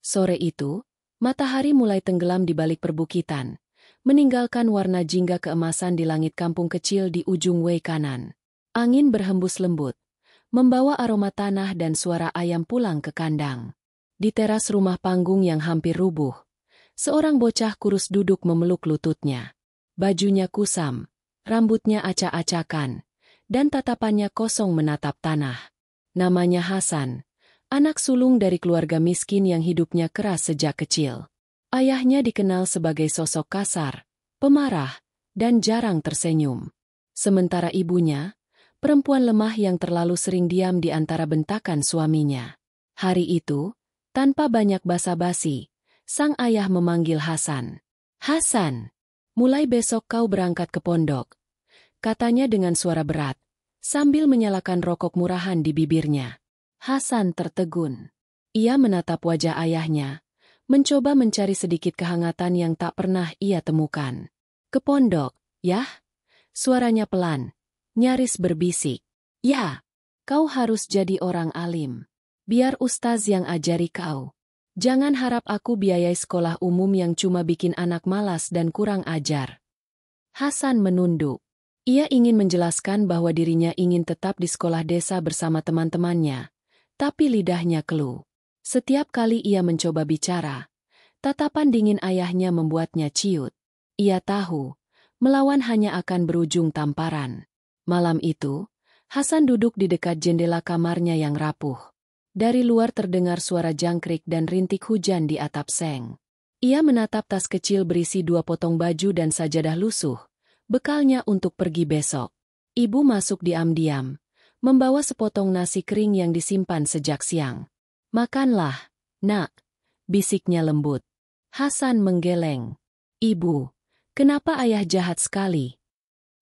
Sore itu, matahari mulai tenggelam di balik perbukitan, meninggalkan warna jingga keemasan di langit kampung kecil di ujung Wei kanan. Angin berhembus lembut, membawa aroma tanah dan suara ayam pulang ke kandang. Di teras rumah panggung yang hampir rubuh, seorang bocah kurus duduk memeluk lututnya. Bajunya kusam, rambutnya acak-acakan, dan tatapannya kosong menatap tanah. Namanya Hasan, anak sulung dari keluarga miskin yang hidupnya keras sejak kecil. Ayahnya dikenal sebagai sosok kasar, pemarah, dan jarang tersenyum. Sementara ibunya, perempuan lemah yang terlalu sering diam di antara bentakan suaminya. Hari itu, tanpa banyak basa-basi, sang ayah memanggil Hasan. "Hasan, mulai besok kau berangkat ke pondok," katanya dengan suara berat, sambil menyalakan rokok murahan di bibirnya. Hasan tertegun. Ia menatap wajah ayahnya, mencoba mencari sedikit kehangatan yang tak pernah ia temukan. "Ke pondok, yah?" Suaranya pelan, nyaris berbisik. "Ya, kau harus jadi orang alim. Biar ustaz yang ajari kau. Jangan harap aku biayai sekolah umum yang cuma bikin anak malas dan kurang ajar." Hasan menunduk. Ia ingin menjelaskan bahwa dirinya ingin tetap di sekolah desa bersama teman-temannya, tapi lidahnya keluh. Setiap kali ia mencoba bicara, tatapan dingin ayahnya membuatnya ciut. Ia tahu, melawan hanya akan berujung tamparan. Malam itu, Hasan duduk di dekat jendela kamarnya yang rapuh. Dari luar terdengar suara jangkrik dan rintik hujan di atap seng. Ia menatap tas kecil berisi 2 potong baju dan sajadah lusuh, bekalnya untuk pergi besok. Ibu masuk diam-diam, membawa sepotong nasi kering yang disimpan sejak siang. "Makanlah, nak," bisiknya lembut. Hasan menggeleng. "Ibu, kenapa ayah jahat sekali?"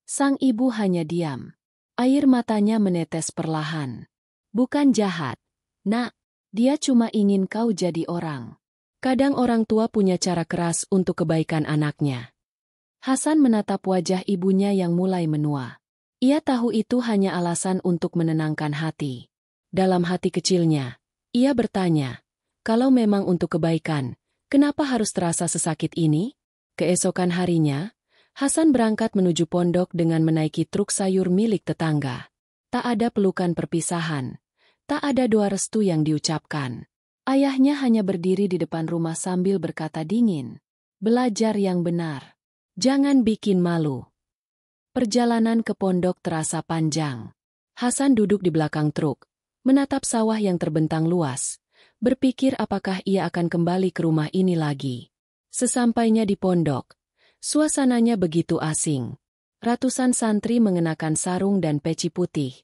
Sang ibu hanya diam. Air matanya menetes perlahan. "Bukan jahat, nak, dia cuma ingin kau jadi orang." Kadang orang tua punya cara keras untuk kebaikan anaknya. Hasan menatap wajah ibunya yang mulai menua. Ia tahu itu hanya alasan untuk menenangkan hati. Dalam hati kecilnya, ia bertanya, kalau memang untuk kebaikan, kenapa harus terasa sesakit ini? Keesokan harinya, Hasan berangkat menuju pondok dengan menaiki truk sayur milik tetangga. Tak ada pelukan perpisahan. Tak ada doa restu yang diucapkan. Ayahnya hanya berdiri di depan rumah sambil berkata dingin, "Belajar yang benar. Jangan bikin malu." Perjalanan ke pondok terasa panjang. Hasan duduk di belakang truk, menatap sawah yang terbentang luas, berpikir apakah ia akan kembali ke rumah ini lagi. Sesampainya di pondok, suasananya begitu asing. Ratusan santri mengenakan sarung dan peci putih,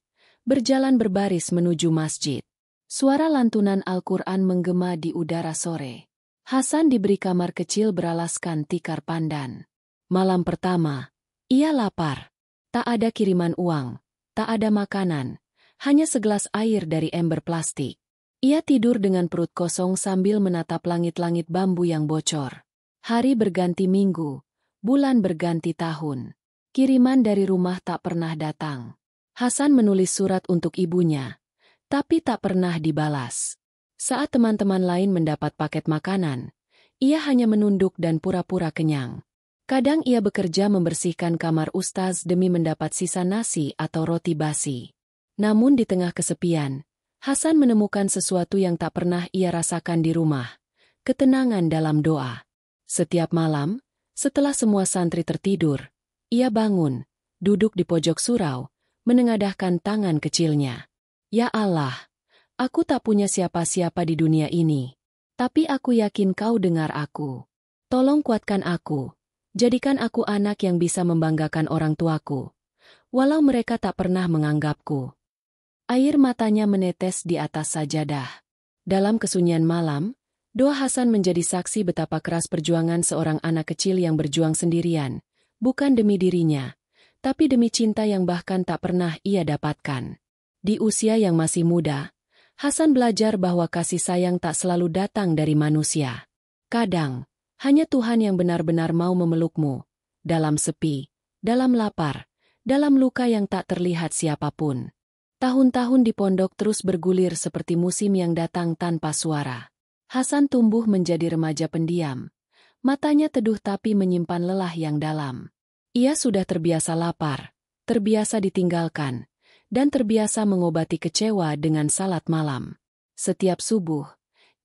berjalan berbaris menuju masjid. Suara lantunan Al-Quran menggema di udara sore. Hasan diberi kamar kecil beralaskan tikar pandan. Malam pertama, ia lapar. Tak ada kiriman uang, tak ada makanan, hanya segelas air dari ember plastik. Ia tidur dengan perut kosong sambil menatap langit-langit bambu yang bocor. Hari berganti minggu, bulan berganti tahun. Kiriman dari rumah tak pernah datang. Hasan menulis surat untuk ibunya, tapi tak pernah dibalas. Saat teman-teman lain mendapat paket makanan, ia hanya menunduk dan pura-pura kenyang. Kadang ia bekerja membersihkan kamar ustaz demi mendapat sisa nasi atau roti basi. Namun di tengah kesepian, Hasan menemukan sesuatu yang tak pernah ia rasakan di rumah. Ketenangan dalam doa. Setiap malam, setelah semua santri tertidur, ia bangun, duduk di pojok surau, menengadahkan tangan kecilnya. "Ya Allah, aku tak punya siapa-siapa di dunia ini. Tapi aku yakin kau dengar aku. Tolong kuatkan aku. Jadikan aku anak yang bisa membanggakan orang tuaku. Walau mereka tak pernah menganggapku." Air matanya menetes di atas sajadah. Dalam kesunyian malam, doa Hasan menjadi saksi betapa keras perjuangan seorang anak kecil yang berjuang sendirian, bukan demi dirinya, tapi demi cinta yang bahkan tak pernah ia dapatkan. Di usia yang masih muda, Hasan belajar bahwa kasih sayang tak selalu datang dari manusia. Kadang, hanya Tuhan yang benar-benar mau memelukmu, dalam sepi, dalam lapar, dalam luka yang tak terlihat siapapun. Tahun-tahun di pondok terus bergulir seperti musim yang datang tanpa suara. Hasan tumbuh menjadi remaja pendiam. Matanya teduh tapi menyimpan lelah yang dalam. Ia sudah terbiasa lapar, terbiasa ditinggalkan, dan terbiasa mengobati kecewa dengan salat malam. Setiap subuh,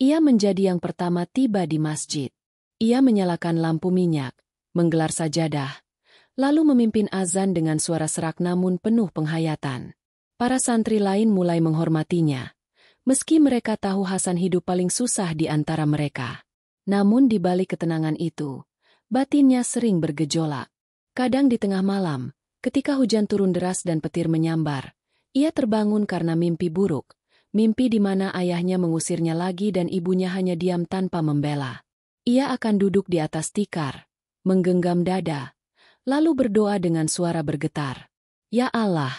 ia menjadi yang pertama tiba di masjid. Ia menyalakan lampu minyak, menggelar sajadah, lalu memimpin azan dengan suara serak namun penuh penghayatan. Para santri lain mulai menghormatinya, meski mereka tahu Hasan hidup paling susah di antara mereka. Namun di balik ketenangan itu, batinnya sering bergejolak. Kadang di tengah malam, ketika hujan turun deras dan petir menyambar, ia terbangun karena mimpi buruk, mimpi di mana ayahnya mengusirnya lagi dan ibunya hanya diam tanpa membela. Ia akan duduk di atas tikar, menggenggam dada, lalu berdoa dengan suara bergetar. Ya Allah,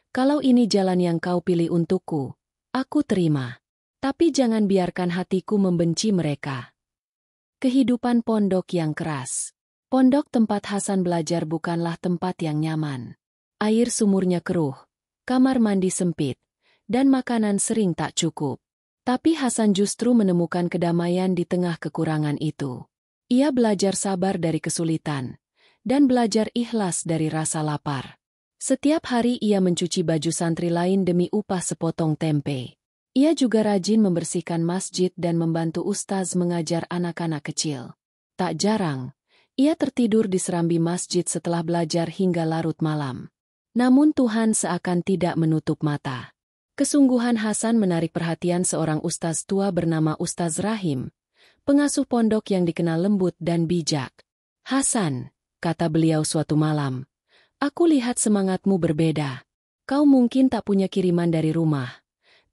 kalau ini jalan yang kau pilih untukku, aku terima. Tapi jangan biarkan hatiku membenci mereka. Kehidupan pondok yang keras. Pondok tempat Hasan belajar bukanlah tempat yang nyaman. Air sumurnya keruh, kamar mandi sempit, dan makanan sering tak cukup. Tapi Hasan justru menemukan kedamaian di tengah kekurangan itu. Ia belajar sabar dari kesulitan, dan belajar ikhlas dari rasa lapar. Setiap hari ia mencuci baju santri lain demi upah sepotong tempe. Ia juga rajin membersihkan masjid dan membantu ustaz mengajar anak-anak kecil. Tak jarang, ia tertidur di serambi masjid setelah belajar hingga larut malam. Namun Tuhan seakan tidak menutup mata. Kesungguhan Hasan menarik perhatian seorang ustaz tua bernama Ustaz Rahim, pengasuh pondok yang dikenal lembut dan bijak. Hasan, kata beliau suatu malam, aku lihat semangatmu berbeda. Kau mungkin tak punya kiriman dari rumah,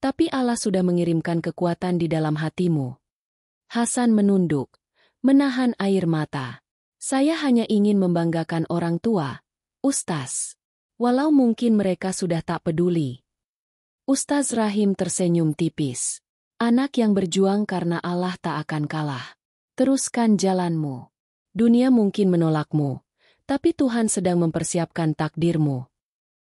tapi Allah sudah mengirimkan kekuatan di dalam hatimu. Hasan menunduk, menahan air mata. Saya hanya ingin membanggakan orang tua, Ustaz. Walau mungkin mereka sudah tak peduli. Ustaz Rahim tersenyum tipis. Anak yang berjuang karena Allah tak akan kalah. Teruskan jalanmu. Dunia mungkin menolakmu, tapi Tuhan sedang mempersiapkan takdirmu.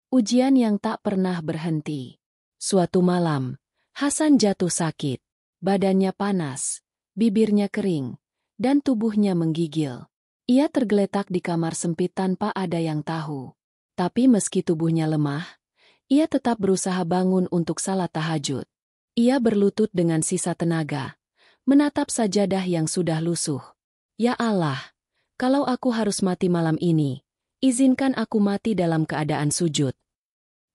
Ujian yang tak pernah berhenti. Suatu malam, Hasan jatuh sakit. Badannya panas, bibirnya kering, dan tubuhnya menggigil. Ia tergeletak di kamar sempit tanpa ada yang tahu. Tapi meski tubuhnya lemah, ia tetap berusaha bangun untuk salat tahajud. Ia berlutut dengan sisa tenaga, menatap sajadah yang sudah lusuh. Ya Allah, kalau aku harus mati malam ini, izinkan aku mati dalam keadaan sujud.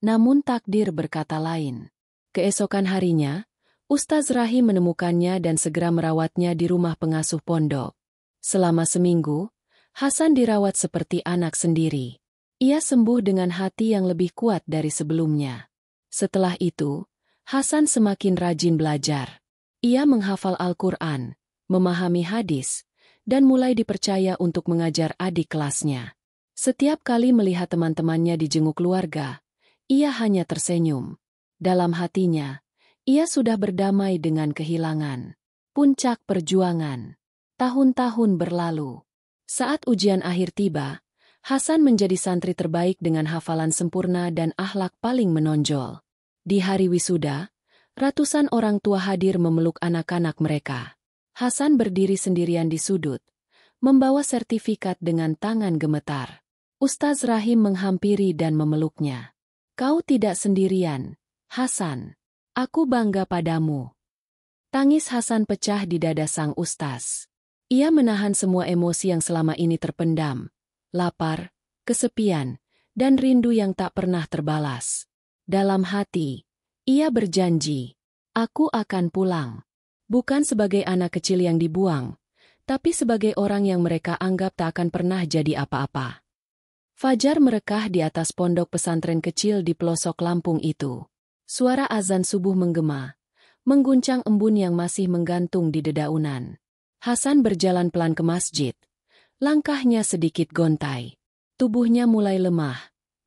Namun takdir berkata lain. Keesokan harinya, Ustaz Rahim menemukannya dan segera merawatnya di rumah pengasuh pondok. Selama seminggu, Hasan dirawat seperti anak sendiri. Ia sembuh dengan hati yang lebih kuat dari sebelumnya. Setelah itu, Hasan semakin rajin belajar. Ia menghafal Al-Quran, memahami hadis, dan mulai dipercaya untuk mengajar adik kelasnya. Setiap kali melihat teman-temannya dijenguk keluarga, ia hanya tersenyum. Dalam hatinya, ia sudah berdamai dengan kehilangan. Puncak perjuangan. Tahun-tahun berlalu. Saat ujian akhir tiba, Hasan menjadi santri terbaik dengan hafalan sempurna dan akhlak paling menonjol. Di hari wisuda, ratusan orang tua hadir memeluk anak-anak mereka. Hasan berdiri sendirian di sudut, membawa sertifikat dengan tangan gemetar. Ustaz Rahim menghampiri dan memeluknya. Kau tidak sendirian, Hasan. Aku bangga padamu. Tangis Hasan pecah di dada sang ustaz. Ia menahan semua emosi yang selama ini terpendam. Lapar, kesepian, dan rindu yang tak pernah terbalas. Dalam hati, ia berjanji, aku akan pulang. Bukan sebagai anak kecil yang dibuang, tapi sebagai orang yang mereka anggap tak akan pernah jadi apa-apa. Fajar merekah di atas pondok pesantren kecil di pelosok Lampung itu. Suara azan subuh menggema, mengguncang embun yang masih menggantung di dedaunan. Hasan berjalan pelan ke masjid. Langkahnya sedikit gontai. Tubuhnya mulai lemah,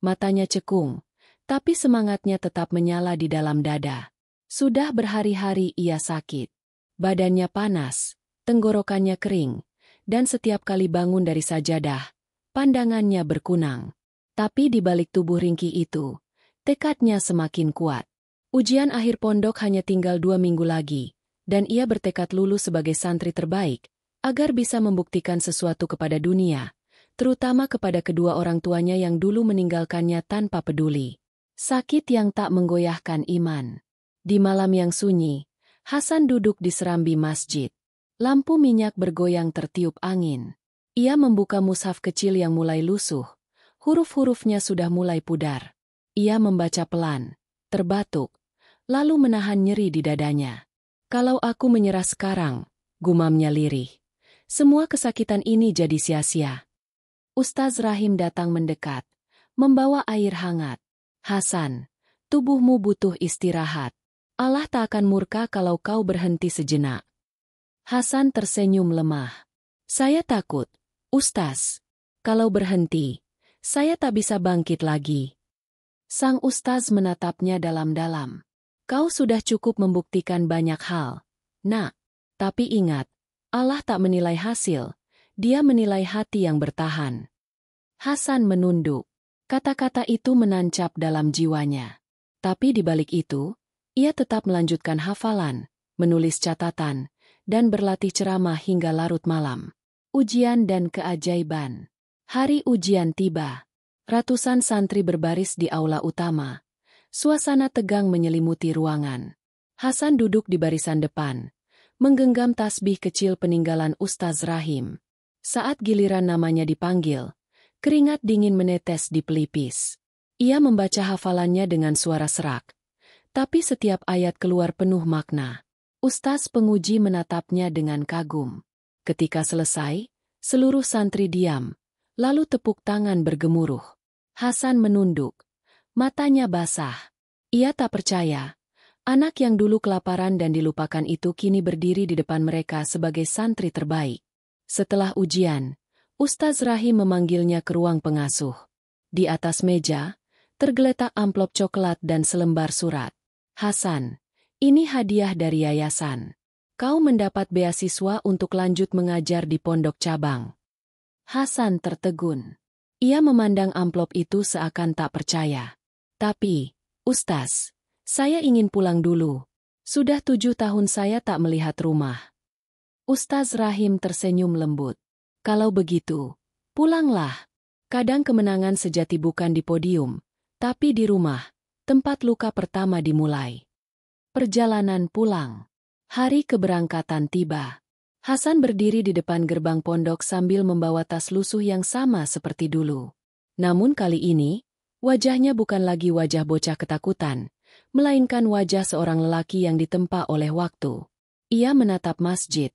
matanya cekung, tapi semangatnya tetap menyala di dalam dada. Sudah berhari-hari ia sakit. Badannya panas, tenggorokannya kering, dan setiap kali bangun dari sajadah, pandangannya berkunang. Tapi di balik tubuh ringkih itu, tekadnya semakin kuat. Ujian akhir pondok hanya tinggal 2 minggu lagi, dan ia bertekad lulus sebagai santri terbaik, agar bisa membuktikan sesuatu kepada dunia, terutama kepada kedua orang tuanya yang dulu meninggalkannya tanpa peduli. Sakit yang tak menggoyahkan iman. Di malam yang sunyi, Hasan duduk di serambi masjid. Lampu minyak bergoyang tertiup angin. Ia membuka mushaf kecil yang mulai lusuh. Huruf-hurufnya sudah mulai pudar. Ia membaca pelan, terbatuk, lalu menahan nyeri di dadanya. Kalau aku menyerah sekarang, gumamnya lirih, semua kesakitan ini jadi sia-sia. Ustaz Rahim datang mendekat, membawa air hangat. Hasan, tubuhmu butuh istirahat. Allah tak akan murka kalau kau berhenti sejenak. Hasan tersenyum lemah. Saya takut, Ustaz. Kalau berhenti, saya tak bisa bangkit lagi. Sang Ustaz menatapnya dalam-dalam. Kau sudah cukup membuktikan banyak hal, Nak. Tapi ingat, Allah tak menilai hasil, Dia menilai hati yang bertahan. Hasan menunduk. Kata-kata itu menancap dalam jiwanya. Tapi di balik itu, ia tetap melanjutkan hafalan, menulis catatan, dan berlatih ceramah hingga larut malam. Ujian dan keajaiban. Hari ujian tiba. Ratusan santri berbaris di aula utama. Suasana tegang menyelimuti ruangan. Hasan duduk di barisan depan, menggenggam tasbih kecil peninggalan Ustaz Rahim. Saat giliran namanya dipanggil, keringat dingin menetes di pelipis. Ia membaca hafalannya dengan suara serak. Tapi setiap ayat keluar penuh makna. Ustaz penguji menatapnya dengan kagum. Ketika selesai, seluruh santri diam, lalu tepuk tangan bergemuruh. Hasan menunduk. Matanya basah. Ia tak percaya. Anak yang dulu kelaparan dan dilupakan itu kini berdiri di depan mereka sebagai santri terbaik. Setelah ujian, Ustaz Rahim memanggilnya ke ruang pengasuh. Di atas meja, tergeletak amplop coklat dan selembar surat. Hasan, ini hadiah dari yayasan. Kau mendapat beasiswa untuk lanjut mengajar di pondok cabang. Hasan tertegun. Ia memandang amplop itu seakan tak percaya. Tapi, Ustaz, saya ingin pulang dulu. Sudah 7 tahun saya tak melihat rumah. Ustaz Rahim tersenyum lembut. Kalau begitu, pulanglah. Kadang kemenangan sejati bukan di podium, tapi di rumah, tempat luka pertama dimulai. Perjalanan pulang. Hari keberangkatan tiba. Hasan berdiri di depan gerbang pondok sambil membawa tas lusuh yang sama seperti dulu. Namun kali ini, wajahnya bukan lagi wajah bocah ketakutan, melainkan wajah seorang lelaki yang ditempa oleh waktu. Ia menatap masjid,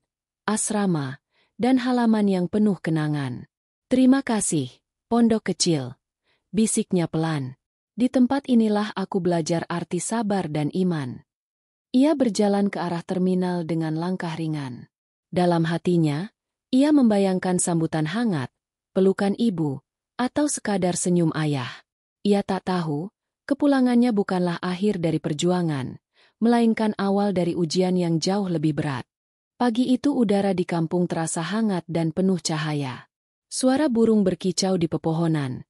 asrama, dan halaman yang penuh kenangan. Terima kasih, pondok kecil. Bisiknya pelan. Di tempat inilah aku belajar arti sabar dan iman. Ia berjalan ke arah terminal dengan langkah ringan. Dalam hatinya, ia membayangkan sambutan hangat, pelukan ibu, atau sekadar senyum ayah. Ia tak tahu, kepulangannya bukanlah akhir dari perjuangan, melainkan awal dari ujian yang jauh lebih berat. Pagi itu udara di kampung terasa hangat dan penuh cahaya. Suara burung berkicau di pepohonan.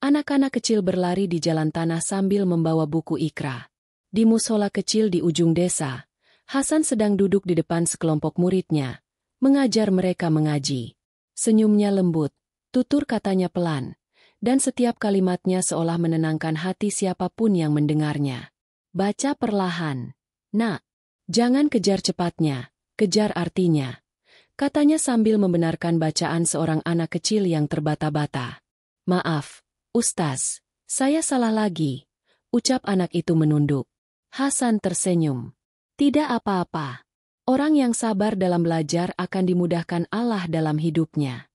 Anak-anak kecil berlari di jalan tanah sambil membawa buku ikra. Di musola kecil di ujung desa, Hasan sedang duduk di depan sekelompok muridnya, mengajar mereka mengaji. Senyumnya lembut, tutur katanya pelan, dan setiap kalimatnya seolah menenangkan hati siapapun yang mendengarnya. Baca perlahan, Nak. Jangan kejar cepatnya, kejar artinya. Katanya sambil membenarkan bacaan seorang anak kecil yang terbata-bata. Maaf, Ustaz, saya salah lagi, ucap anak itu menunduk. Hasan tersenyum. Tidak apa-apa. Orang yang sabar dalam belajar akan dimudahkan Allah dalam hidupnya.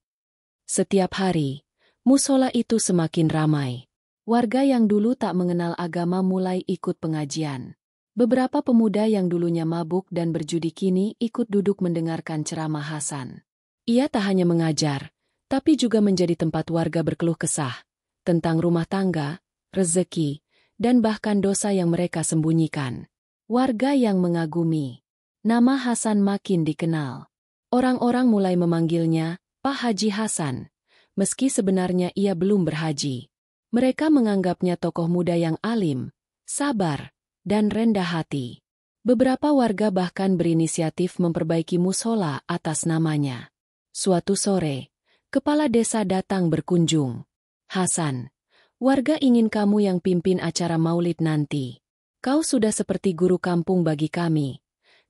Setiap hari, musola itu semakin ramai. Warga yang dulu tak mengenal agama mulai ikut pengajian. Beberapa pemuda yang dulunya mabuk dan berjudi kini ikut duduk mendengarkan ceramah Hasan. Ia tak hanya mengajar, tapi juga menjadi tempat warga berkeluh kesah tentang rumah tangga, rezeki, dan bahkan dosa yang mereka sembunyikan. Warga yang mengagumi. Nama Hasan makin dikenal. Orang-orang mulai memanggilnya Pak Haji Hasan, meski sebenarnya ia belum berhaji. Mereka menganggapnya tokoh muda yang alim, sabar, dan rendah hati. Beberapa warga bahkan berinisiatif memperbaiki musola atas namanya. Suatu sore, kepala desa datang berkunjung. Hasan, warga ingin kamu yang pimpin acara maulid nanti. Kau sudah seperti guru kampung bagi kami,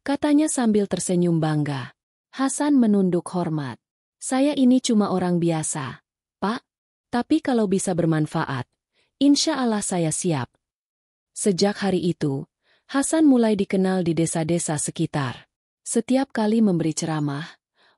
katanya sambil tersenyum bangga. Hasan menunduk hormat. Saya ini cuma orang biasa, Pak. Tapi kalau bisa bermanfaat, insya Allah saya siap. Sejak hari itu, Hasan mulai dikenal di desa-desa sekitar. Setiap kali memberi ceramah,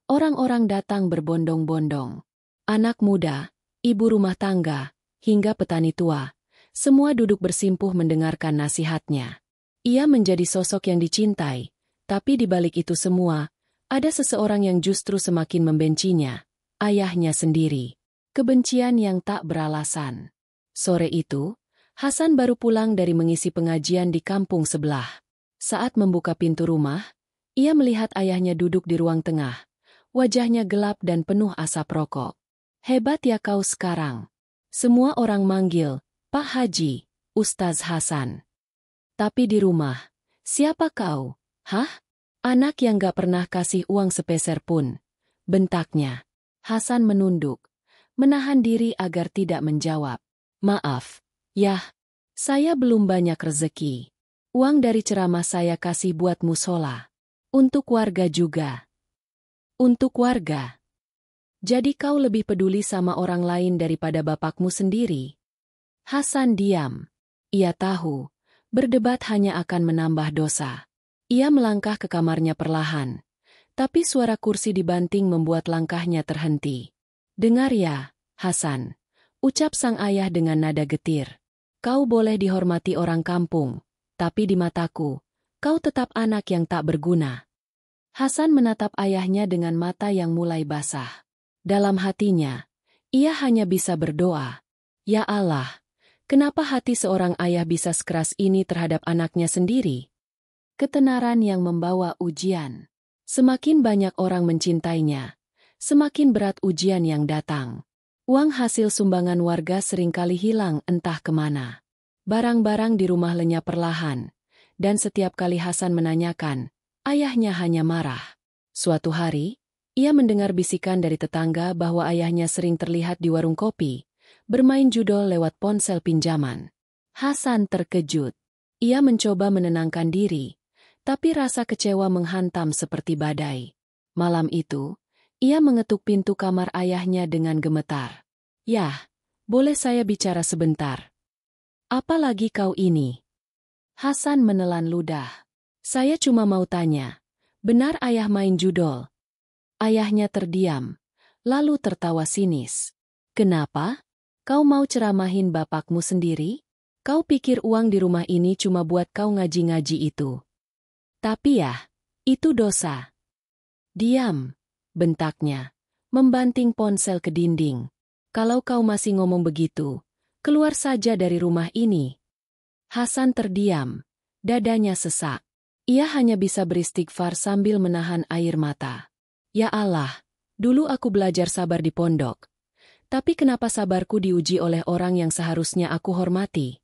orang-orang datang berbondong-bondong. Anak muda, ibu rumah tangga, hingga petani tua, semua duduk bersimpuh mendengarkan nasihatnya. Ia menjadi sosok yang dicintai, tapi di balik itu semua, ada seseorang yang justru semakin membencinya, ayahnya sendiri. Kebencian yang tak beralasan. Sore itu, Hasan baru pulang dari mengisi pengajian di kampung sebelah. Saat membuka pintu rumah, ia melihat ayahnya duduk di ruang tengah. Wajahnya gelap dan penuh asap rokok. Hebat ya kau sekarang. Semua orang manggil, Pak Haji, Ustaz Hasan. Tapi di rumah, siapa kau? Hah? Anak yang gak pernah kasih uang sepeser pun. Bentaknya. Hasan menunduk, menahan diri agar tidak menjawab. Maaf. Yah, saya belum banyak rezeki. Uang dari ceramah saya kasih buat musola. Untuk warga juga. Untuk warga. Jadi kau lebih peduli sama orang lain daripada bapakmu sendiri? Hasan diam. Ia tahu, berdebat hanya akan menambah dosa. Ia melangkah ke kamarnya perlahan. Tapi suara kursi dibanting membuat langkahnya terhenti. Dengar ya, Hasan, ucap sang ayah dengan nada getir. Kau boleh dihormati orang kampung, tapi di mataku, kau tetap anak yang tak berguna. Hasan menatap ayahnya dengan mata yang mulai basah. Dalam hatinya, ia hanya bisa berdoa. Ya Allah, kenapa hati seorang ayah bisa sekeras ini terhadap anaknya sendiri? Ketenaran yang membawa ujian. Semakin banyak orang mencintainya, semakin berat ujian yang datang. Uang hasil sumbangan warga seringkali hilang entah kemana. Barang-barang di rumah lenyap perlahan, dan setiap kali Hasan menanyakan, ayahnya hanya marah. Suatu hari, ia mendengar bisikan dari tetangga bahwa ayahnya sering terlihat di warung kopi, bermain judol lewat ponsel pinjaman. Hasan terkejut. Ia mencoba menenangkan diri, tapi rasa kecewa menghantam seperti badai. Malam itu, ia mengetuk pintu kamar ayahnya dengan gemetar. Yah, boleh saya bicara sebentar? Apalagi kau ini? Hasan menelan ludah. Saya cuma mau tanya, benar ayah main judol? Ayahnya terdiam, lalu tertawa sinis. Kenapa? Kau mau ceramahin bapakmu sendiri? Kau pikir uang di rumah ini cuma buat kau ngaji-ngaji itu? Tapi ya, itu dosa. Diam. Bentaknya, membanting ponsel ke dinding. Kalau kau masih ngomong begitu, keluar saja dari rumah ini. Hasan terdiam, dadanya sesak. Ia hanya bisa beristighfar sambil menahan air mata. Ya Allah, dulu aku belajar sabar di pondok. Tapi kenapa sabarku diuji oleh orang yang seharusnya aku hormati?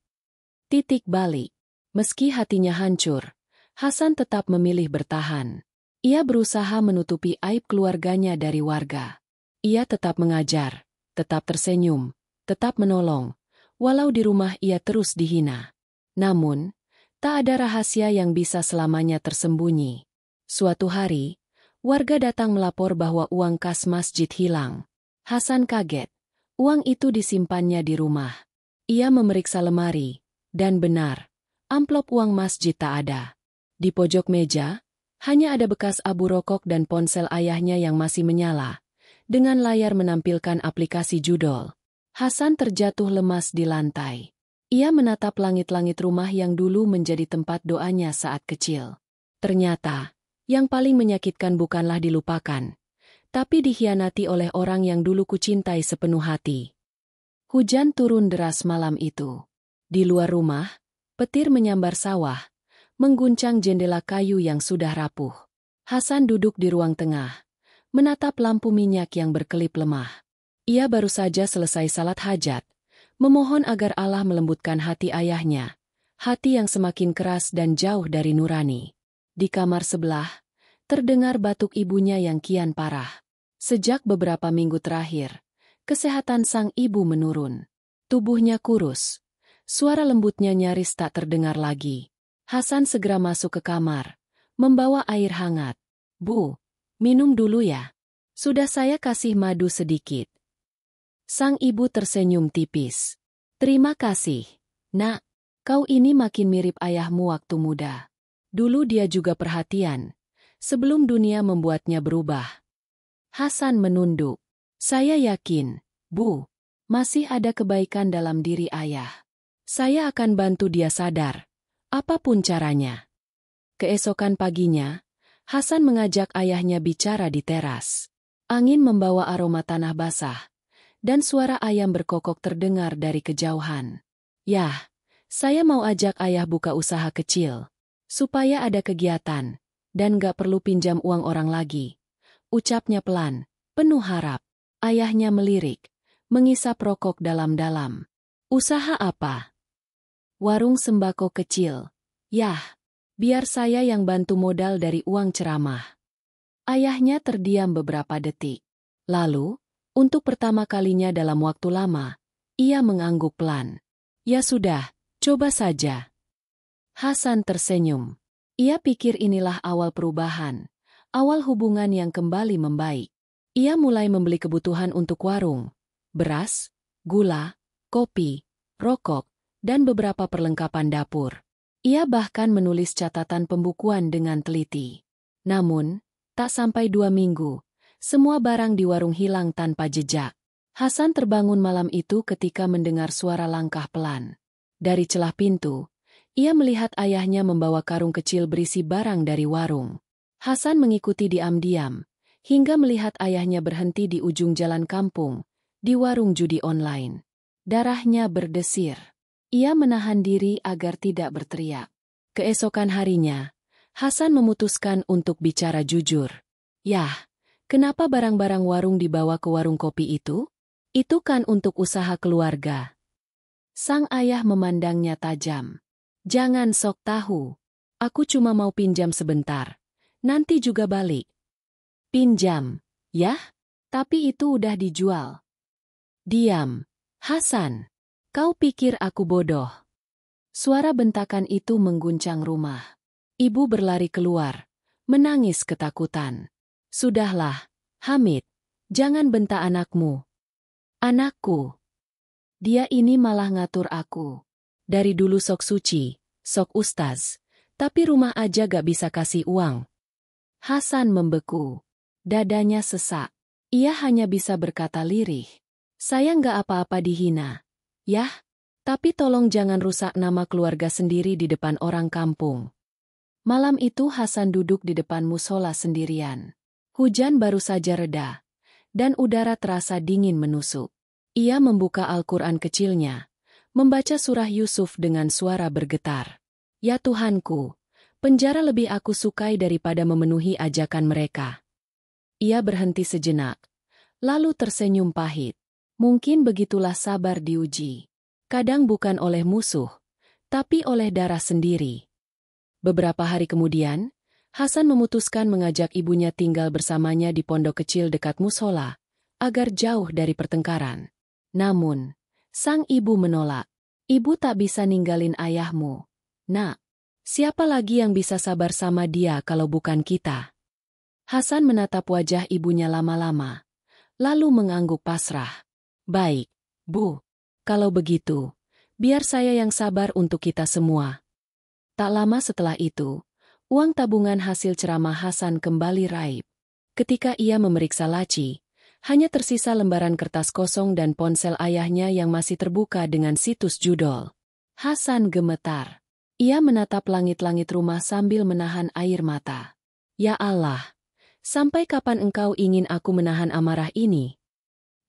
Titik balik. Meski hatinya hancur, Hasan tetap memilih bertahan. Ia berusaha menutupi aib keluarganya dari warga. Ia tetap mengajar, tetap tersenyum, tetap menolong, walau di rumah ia terus dihina. Namun, tak ada rahasia yang bisa selamanya tersembunyi. Suatu hari, warga datang melapor bahwa uang kas masjid hilang. Hasan kaget. Uang itu disimpannya di rumah. Ia memeriksa lemari, dan benar, amplop uang masjid tak ada. Di pojok meja, hanya ada bekas abu rokok dan ponsel ayahnya yang masih menyala, dengan layar menampilkan aplikasi judol. Hasan terjatuh lemas di lantai. Ia menatap langit-langit rumah yang dulu menjadi tempat doanya saat kecil. Ternyata, yang paling menyakitkan bukanlah dilupakan, tapi dikhianati oleh orang yang dulu kucintai sepenuh hati. Hujan turun deras malam itu. Di luar rumah, petir menyambar sawah, mengguncang jendela kayu yang sudah rapuh. Hasan duduk di ruang tengah, menatap lampu minyak yang berkelip lemah. Ia baru saja selesai salat hajat, memohon agar Allah melembutkan hati ayahnya, hati yang semakin keras dan jauh dari nurani. Di kamar sebelah, terdengar batuk ibunya yang kian parah. Sejak beberapa minggu terakhir, kesehatan sang ibu menurun. Tubuhnya kurus. Suara lembutnya nyaris tak terdengar lagi. Hasan segera masuk ke kamar, membawa air hangat. "Bu, minum dulu ya. Sudah saya kasih madu sedikit." Sang ibu tersenyum tipis. "Terima kasih, Nak. Kau ini makin mirip ayahmu waktu muda. Dulu dia juga perhatian, sebelum dunia membuatnya berubah." Hasan menunduk. "Saya yakin, Bu, masih ada kebaikan dalam diri ayah. Saya akan bantu dia sadar, apapun caranya." Keesokan paginya, Hasan mengajak ayahnya bicara di teras. Angin membawa aroma tanah basah, dan suara ayam berkokok terdengar dari kejauhan. "Yah, saya mau ajak ayah buka usaha kecil, supaya ada kegiatan, dan gak perlu pinjam uang orang lagi," ucapnya pelan, penuh harap. Ayahnya melirik, mengisap rokok dalam-dalam. "Usaha apa?" "Warung sembako kecil." "Yah, biar saya yang bantu modal dari uang ceramah." Ayahnya terdiam beberapa detik. Lalu, untuk pertama kalinya dalam waktu lama, ia mengangguk pelan. "Ya sudah, coba saja." Hasan tersenyum. Ia pikir inilah awal perubahan, awal hubungan yang kembali membaik. Ia mulai membeli kebutuhan untuk warung, beras, gula, kopi, rokok, dan beberapa perlengkapan dapur. Ia bahkan menulis catatan pembukuan dengan teliti. Namun, tak sampai 2 minggu, semua barang di warung hilang tanpa jejak. Hasan terbangun malam itu ketika mendengar suara langkah pelan. Dari celah pintu, ia melihat ayahnya membawa karung kecil berisi barang dari warung. Hasan mengikuti diam-diam, hingga melihat ayahnya berhenti di ujung jalan kampung, di warung judi online. Darahnya berdesir. Ia menahan diri agar tidak berteriak. Keesokan harinya, Hasan memutuskan untuk bicara jujur. "Yah, kenapa barang-barang warung dibawa ke warung kopi itu? Itu kan untuk usaha keluarga." Sang ayah memandangnya tajam. "Jangan sok tahu. Aku cuma mau pinjam sebentar. Nanti juga balik." "Pinjam? Yah? Tapi itu udah dijual." "Diam, Hasan. Kau pikir aku bodoh?" Suara bentakan itu mengguncang rumah. Ibu berlari keluar, menangis ketakutan. "Sudahlah, Hamid. Jangan bentak anakmu." "Anakku? Dia ini malah ngatur aku. Dari dulu sok suci, sok ustaz, tapi rumah aja gak bisa kasih uang." Hasan membeku. Dadanya sesak. Ia hanya bisa berkata lirih. "Saya gak apa-apa dihina. Yah, tapi tolong jangan rusak nama keluarga sendiri di depan orang kampung." Malam itu Hasan duduk di depan musola sendirian. Hujan baru saja reda, dan udara terasa dingin menusuk. Ia membuka Al-Quran kecilnya, membaca surah Yusuf dengan suara bergetar. "Ya Tuhanku, penjara lebih aku sukai daripada memenuhi ajakan mereka." Ia berhenti sejenak, lalu tersenyum pahit. Mungkin begitulah sabar diuji. Kadang bukan oleh musuh, tapi oleh darah sendiri. Beberapa hari kemudian, Hasan memutuskan mengajak ibunya tinggal bersamanya di pondok kecil dekat musola, agar jauh dari pertengkaran. Namun, sang ibu menolak. "Ibu tak bisa ninggalin ayahmu, Nak. Siapa lagi yang bisa sabar sama dia kalau bukan kita?" Hasan menatap wajah ibunya lama-lama, lalu mengangguk pasrah. "Baik, Bu. Kalau begitu, biar saya yang sabar untuk kita semua." Tak lama setelah itu, uang tabungan hasil ceramah Hasan kembali raib. Ketika ia memeriksa laci, hanya tersisa lembaran kertas kosong dan ponsel ayahnya yang masih terbuka dengan situs judol. Hasan gemetar. Ia menatap langit-langit rumah sambil menahan air mata. "Ya Allah, sampai kapan engkau ingin aku menahan amarah ini?"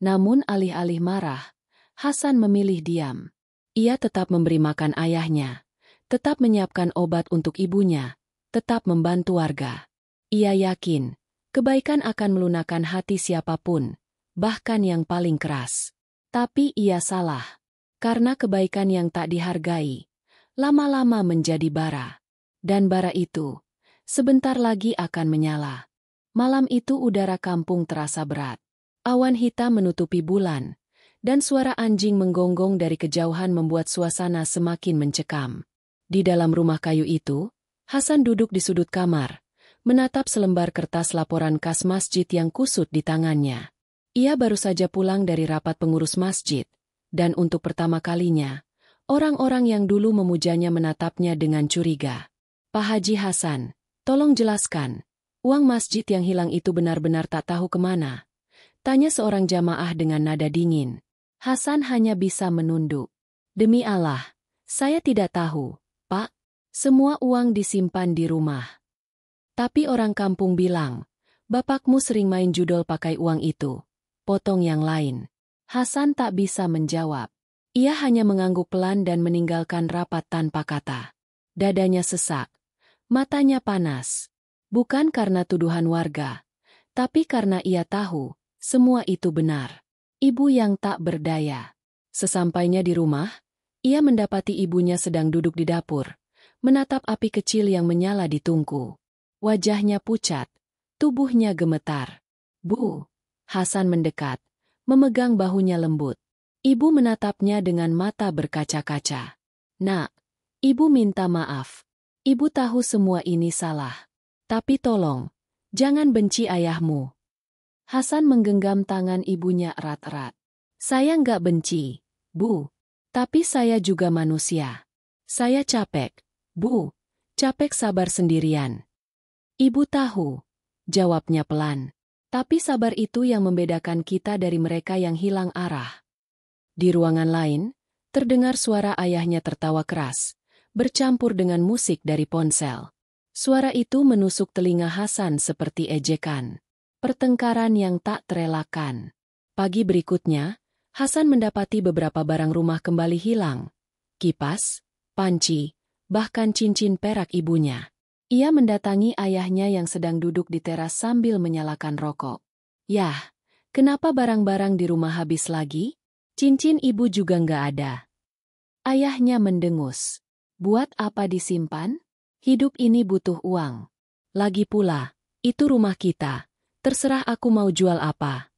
Namun alih-alih marah, Hasan memilih diam. Ia tetap memberi makan ayahnya, tetap menyiapkan obat untuk ibunya, tetap membantu warga. Ia yakin, kebaikan akan melunakkan hati siapapun, bahkan yang paling keras. Tapi ia salah. Karena kebaikan yang tak dihargai, lama-lama menjadi bara. Dan bara itu, sebentar lagi akan menyala. Malam itu udara kampung terasa berat. Awan hitam menutupi bulan, dan suara anjing menggonggong dari kejauhan membuat suasana semakin mencekam. Di dalam rumah kayu itu, Hasan duduk di sudut kamar, menatap selembar kertas laporan kas masjid yang kusut di tangannya. Ia baru saja pulang dari rapat pengurus masjid, dan untuk pertama kalinya, orang-orang yang dulu memujanya menatapnya dengan curiga. "Pak Haji Hasan, tolong jelaskan, uang masjid yang hilang itu benar-benar tak tahu kemana?" tanya seorang jamaah dengan nada dingin. Hasan hanya bisa menunduk. "Demi Allah, saya tidak tahu, Pak. Semua uang disimpan di rumah." Tapi orang kampung bilang, "Bapakmu sering main judol pakai uang itu." Potong yang lain. Hasan tak bisa menjawab. Ia hanya mengangguk pelan dan meninggalkan rapat tanpa kata. Dadanya sesak. Matanya panas. Bukan karena tuduhan warga, tapi karena ia tahu, semua itu benar. Ibu yang tak berdaya. Sesampainya di rumah, ia mendapati ibunya sedang duduk di dapur, menatap api kecil yang menyala di tungku. Wajahnya pucat, tubuhnya gemetar. "Bu." Hasan mendekat, memegang bahunya lembut. Ibu menatapnya dengan mata berkaca-kaca. "Nak, ibu minta maaf. Ibu tahu semua ini salah. Tapi tolong, jangan benci ayahmu." Hasan menggenggam tangan ibunya erat-erat. "Saya nggak benci, Bu. Tapi saya juga manusia. Saya capek, Bu. Capek sabar sendirian." "Ibu tahu," jawabnya pelan. "Tapi sabar itu yang membedakan kita dari mereka yang hilang arah." Di ruangan lain, terdengar suara ayahnya tertawa keras, bercampur dengan musik dari ponsel. Suara itu menusuk telinga Hasan seperti ejekan. Pertengkaran yang tak terelakkan. Pagi berikutnya, Hasan mendapati beberapa barang rumah kembali hilang. Kipas, panci, bahkan cincin perak ibunya. Ia mendatangi ayahnya yang sedang duduk di teras sambil menyalakan rokok. "Yah, kenapa barang-barang di rumah habis lagi? Cincin ibu juga nggak ada." Ayahnya mendengus. "Buat apa disimpan? Hidup ini butuh uang. Lagi pula, itu rumah kita. Terserah aku mau jual apa."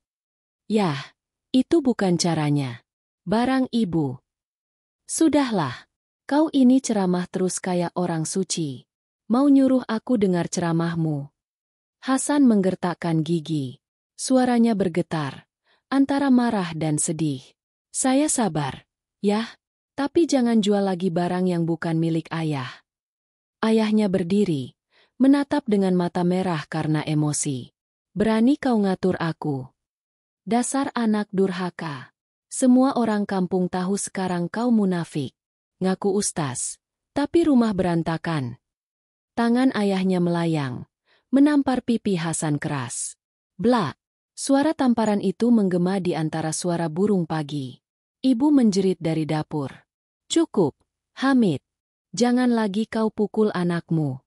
"Yah, itu bukan caranya. Barang ibu." "Sudahlah, kau ini ceramah terus kayak orang suci. Mau nyuruh aku dengar ceramahmu?" Hasan menggertakkan gigi. Suaranya bergetar, antara marah dan sedih. "Saya sabar, yah, tapi jangan jual lagi barang yang bukan milik ayah." Ayahnya berdiri, menatap dengan mata merah karena emosi. "Berani kau ngatur aku? Dasar anak durhaka. Semua orang kampung tahu sekarang kau munafik. Ngaku ustaz, tapi rumah berantakan." Tangan ayahnya melayang, menampar pipi Hasan keras. Blak! Suara tamparan itu menggema di antara suara burung pagi. Ibu menjerit dari dapur. "Cukup, Hamid. Jangan lagi kau pukul anakmu."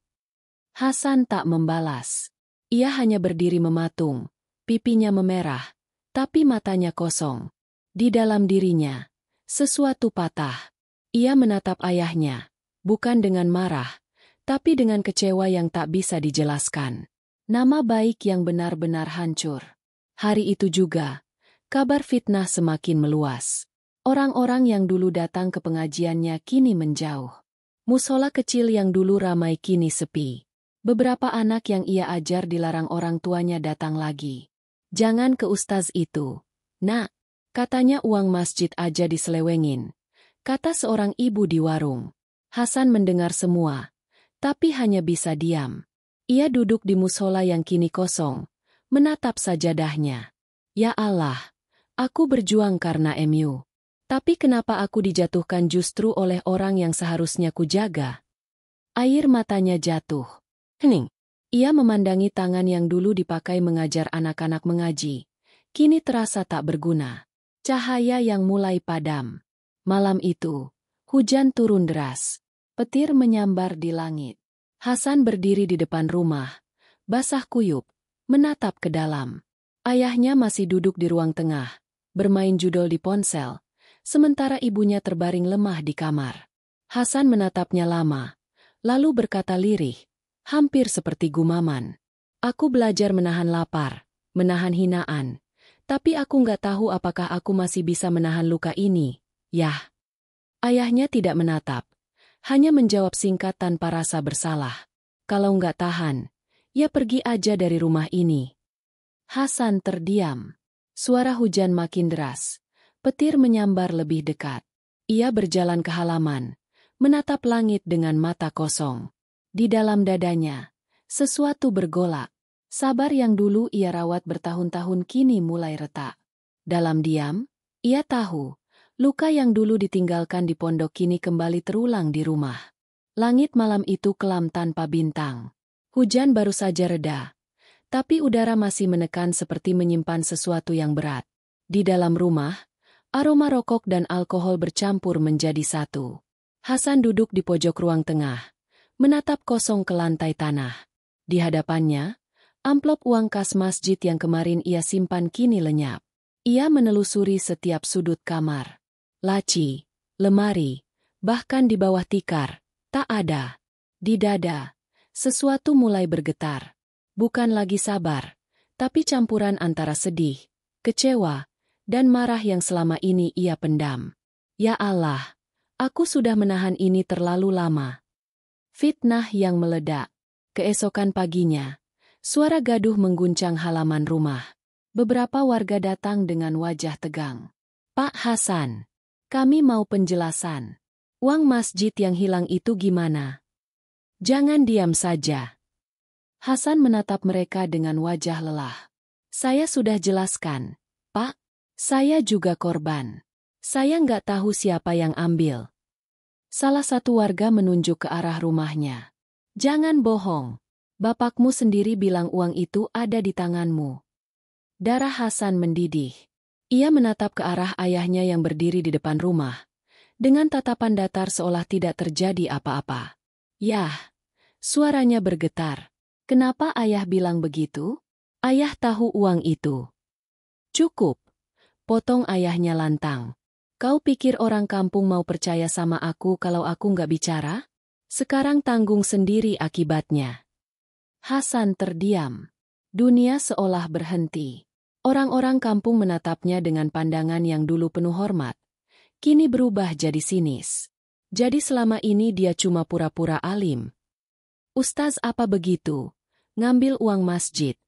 Hasan tak membalas. Ia hanya berdiri mematung, pipinya memerah, tapi matanya kosong. Di dalam dirinya, sesuatu patah. Ia menatap ayahnya, bukan dengan marah, tapi dengan kecewa yang tak bisa dijelaskan. Nama baik yang benar-benar hancur. Hari itu juga, kabar fitnah semakin meluas. Orang-orang yang dulu datang ke pengajiannya kini menjauh. Musola kecil yang dulu ramai kini sepi. Beberapa anak yang ia ajar dilarang orang tuanya datang lagi. "Jangan ke ustaz itu, Nak. Katanya uang masjid aja diselewengin," kata seorang ibu di warung. Hasan mendengar semua, tapi hanya bisa diam. Ia duduk di musola yang kini kosong, menatap sajadahnya. "Ya Allah, aku berjuang karena MU. Tapi kenapa aku dijatuhkan justru oleh orang yang seharusnya kujaga?" Air matanya jatuh. Hening. Ia memandangi tangan yang dulu dipakai mengajar anak-anak mengaji. Kini terasa tak berguna. Cahaya yang mulai padam. Malam itu, hujan turun deras. Petir menyambar di langit. Hasan berdiri di depan rumah, basah kuyup, menatap ke dalam. Ayahnya masih duduk di ruang tengah, bermain judol di ponsel, sementara ibunya terbaring lemah di kamar. Hasan menatapnya lama, lalu berkata lirih, Hampir seperti gumaman. Aku belajar menahan lapar, menahan hinaan. Tapi aku nggak tahu apakah aku masih bisa menahan luka ini. Yah. Ayahnya tidak menatap. Hanya menjawab singkat tanpa rasa bersalah. Kalau nggak tahan, ya pergi aja dari rumah ini. Hasan terdiam. Suara hujan makin deras. Petir menyambar lebih dekat. Ia berjalan ke halaman, menatap langit dengan mata kosong. Di dalam dadanya, sesuatu bergolak. Sabar yang dulu ia rawat bertahun-tahun kini mulai retak. Dalam diam, ia tahu, luka yang dulu ditinggalkan di pondok kini kembali terulang di rumah. Langit malam itu kelam tanpa bintang. Hujan baru saja reda, tapi udara masih menekan seperti menyimpan sesuatu yang berat. Di dalam rumah, aroma rokok dan alkohol bercampur menjadi satu. Hasan duduk di pojok ruang tengah, menatap kosong ke lantai tanah. Di hadapannya, amplop uang kas masjid yang kemarin ia simpan kini lenyap. Ia menelusuri setiap sudut kamar. Laci, lemari, bahkan di bawah tikar, tak ada. Di dada, sesuatu mulai bergetar. Bukan lagi sabar, tapi campuran antara sedih, kecewa, dan marah yang selama ini ia pendam. Ya Allah, aku sudah menahan ini terlalu lama. Fitnah yang meledak. Keesokan paginya, suara gaduh mengguncang halaman rumah. Beberapa warga datang dengan wajah tegang. Pak Hasan, kami mau penjelasan. Uang masjid yang hilang itu gimana? Jangan diam saja. Hasan menatap mereka dengan wajah lelah. Saya sudah jelaskan, Pak. Saya juga korban. Saya nggak tahu siapa yang ambil. Salah satu warga menunjuk ke arah rumahnya. Jangan bohong. Bapakmu sendiri bilang uang itu ada di tanganmu. Darah Hasan mendidih. Ia menatap ke arah ayahnya yang berdiri di depan rumah. Dengan tatapan datar seolah tidak terjadi apa-apa. Yah, suaranya bergetar. Kenapa ayah bilang begitu? Ayah tahu uang itu. Cukup. Potong ayahnya lantang. Kau pikir orang kampung mau percaya sama aku kalau aku nggak bicara? Sekarang tanggung sendiri akibatnya. Hasan terdiam. Dunia seolah berhenti. Orang-orang kampung menatapnya dengan pandangan yang dulu penuh hormat. Kini berubah jadi sinis. Jadi selama ini dia cuma pura-pura alim. Ustaz apa begitu? Ngambil uang masjid.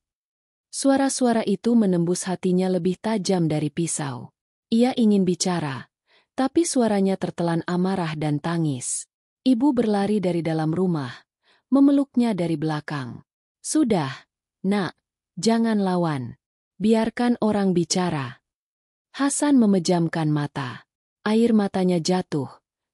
Suara-suara itu menembus hatinya lebih tajam dari pisau. Ia ingin bicara, tapi suaranya tertelan amarah dan tangis. Ibu berlari dari dalam rumah, memeluknya dari belakang. Sudah, nak, jangan lawan. Biarkan orang bicara. Hasan memejamkan mata. Air matanya jatuh,